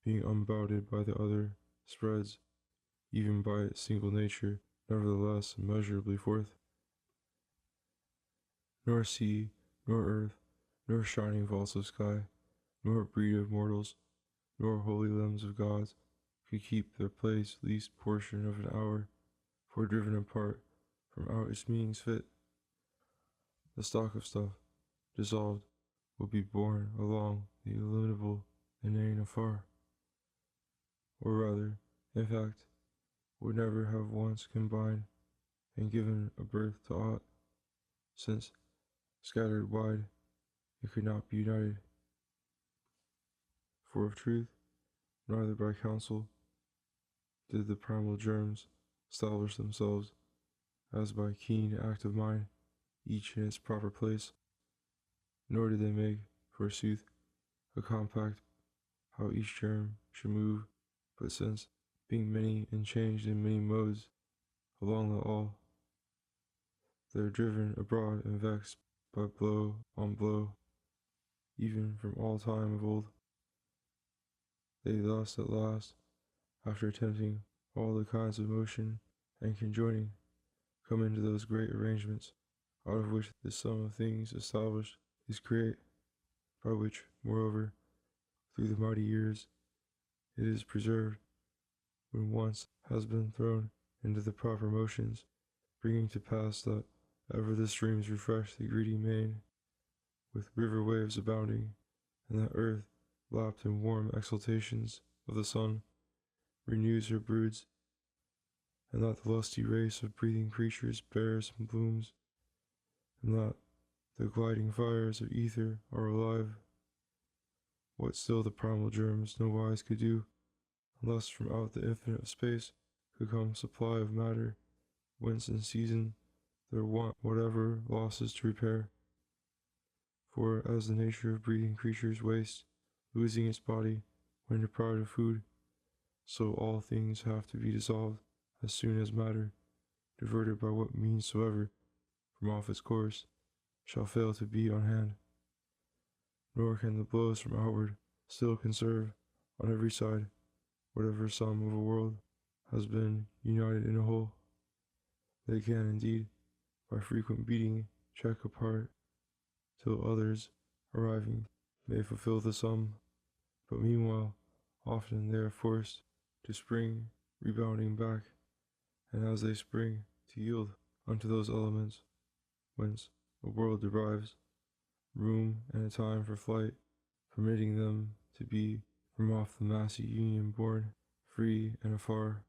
being unbounded by the other, spreads, even by its single nature, nevertheless immeasurably forth. Nor sea, nor earth, nor shining vaults of sky, nor breed of mortals, nor holy limbs of gods, could keep their place least portion of an hour, for driven apart from out its meanings fit. The stock of stuff, dissolved, will be borne along the illimitable inane afar, or rather, in fact, would never have once combined and given a birth to aught, since, scattered wide, it could not be united. For of truth, neither by counsel did the primal germs establish themselves, as by keen act of mind, each in its proper place, nor did they make, forsooth, a compact how each germ should move, but since, being many and changed in many modes along the all, they're driven abroad and vexed by blow on blow, even from all time of old, they thus at last, after attempting all the kinds of motion and conjoining, come into those great arrangements, out of which the sum of things established is create, by which, moreover, through the mighty years, it is preserved, when once has been thrown into the proper motions, bringing to pass that ever the streams refresh the greedy main, with river waves abounding, and that earth, lapped in warm exhaltations of the sun, renews her broods, and that the lusty race of breathing creatures bears and blooms, and that the gliding fires of ether are alive. What still the primal germs no wise could do, unless from out the infinite of space could come supply of matter, whence in season there want whatever losses to repair. For as the nature of breathing creatures wastes, losing its body when deprived of food, so all things have to be dissolved as soon as matter, diverted by what means soever from off its course, shall fail to be on hand. Nor can the blows from outward still conserve, on every side, whatever sum of a world has been united in a whole. They can, indeed, by frequent beating, check apart, till others, arriving, may fulfill the sum, but meanwhile, often they are forced to spring, rebounding back, and as they spring, to yield unto those elements, whence a world derives room and a time for flight, permitting them to be from off the massy union borne, free and afar.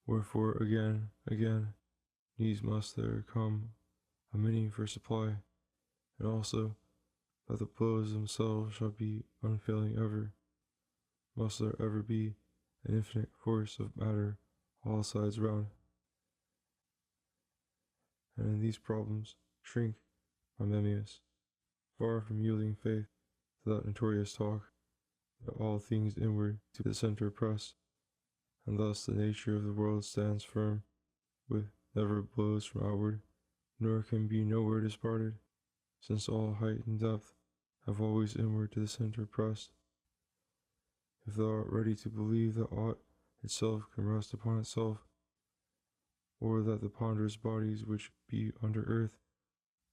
Wherefore again, needs must there come a many for supply, and also that the blows themselves shall be unfailing ever, must there ever be an infinite force of matter all sides round. And in these problems shrink, my Memmius, far from yielding faith to that notorious talk, that all things inward to the center press, and thus the nature of the world stands firm, with never blows from outward, nor can be nowhere disparted, since all height and depth have always inward to the center pressed. If thou art ready to believe that aught itself can rest upon itself, or that the ponderous bodies which be under earth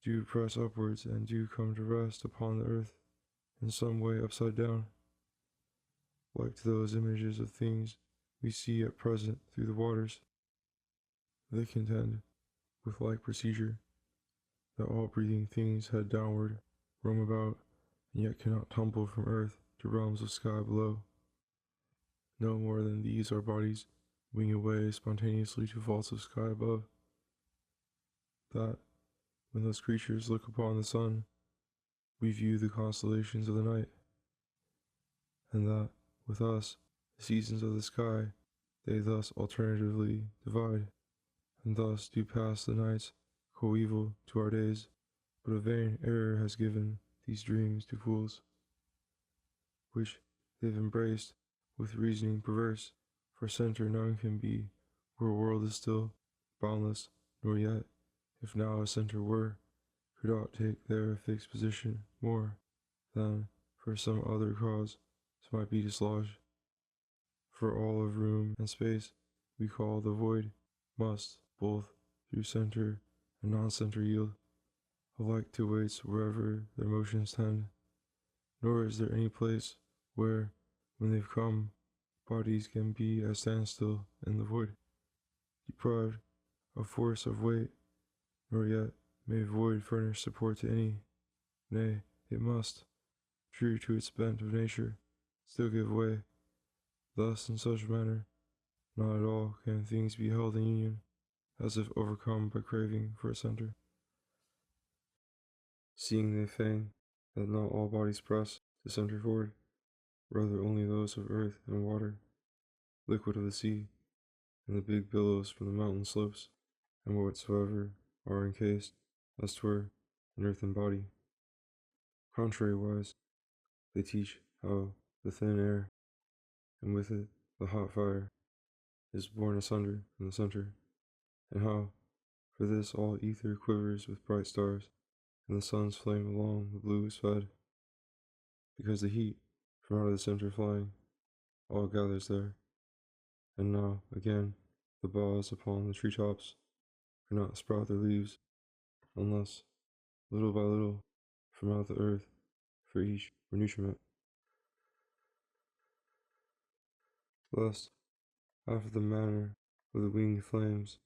do press upwards and do come to rest upon the earth in some way upside down, like to those images of things we see at present through the waters. They contend, with like procedure, that all breathing things head downward, roam about, and yet cannot tumble from earth to realms of sky below. No more than these our bodies wing away spontaneously to vaults of sky above. That, when those creatures look upon the sun, we view the constellations of the night, and that, with us, the seasons of the sky, they thus alternatively divide, and thus do pass the nights coeval to our days. But a vain error has given these dreams to fools, which they've embraced with reasoning perverse, for center none can be, where a world is still, boundless, nor yet, if now a center were, could aught take there a fixed position more, than, for some other cause, it might be dislodged. For all of room and space we call the void, must, both through center and non-center yield, alike to weights wherever their motions tend. Nor is there any place where, when they've come, bodies can be at standstill in the void, deprived of force of weight, nor yet may void furnish support to any. Nay, it must, true to its bent of nature, still give way. Thus, in such manner, not at all can things be held in union, as if overcome by craving for a center. Seeing they feign that not all bodies press to center forward, rather only those of earth and water, liquid of the sea, and the big billows from the mountain slopes, and whatsoever are encased, as 'twere, in earthen body. Contrariwise, they teach how the thin air, and with it the hot fire, is borne asunder from the center, and how, for this all ether quivers with bright stars, and the sun's flame along the blue is fed, because the heat, from out of the center flying, all gathers there. And now, again, the boughs upon the treetops cannot sprout their leaves, unless, little by little, from out the earth, for each were nutriment. Lest, after the manner of the winged flames,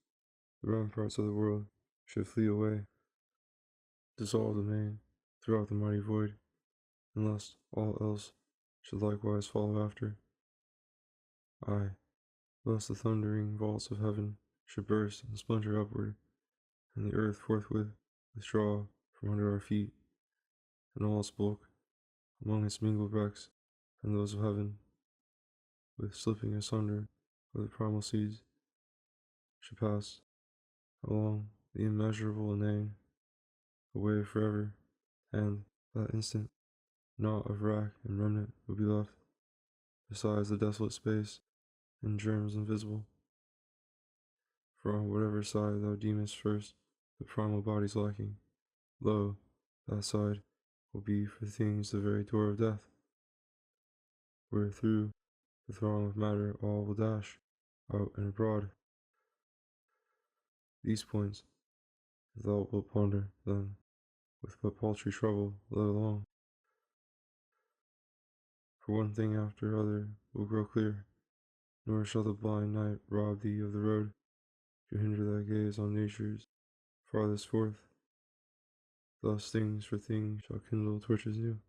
the ramparts of the world should flee away, dissolve the main throughout the mighty void, and lest all else should likewise follow after. Aye, lest the thundering vaults of heaven should burst and splinter upward, and the earth forthwith withdraw from under our feet, and all its bulk, among its mingled wrecks and those of heaven, with slipping asunder of the primal seeds, should pass along the immeasurable inane, away forever, and, that instant, naught of rack and remnant would be left, besides the desolate space and germs invisible. For on whatever side thou deemest first the primal bodies lacking, lo, that side will be for things the very door of death, where through the throng of matter all will dash, out and abroad. These points, if thou wilt ponder, then, with but paltry trouble, let alone. For one thing after other will grow clear, nor shall the blind night rob thee of the road to hinder thy gaze on nature's farthest forth. Thus things for things shall kindle torches new.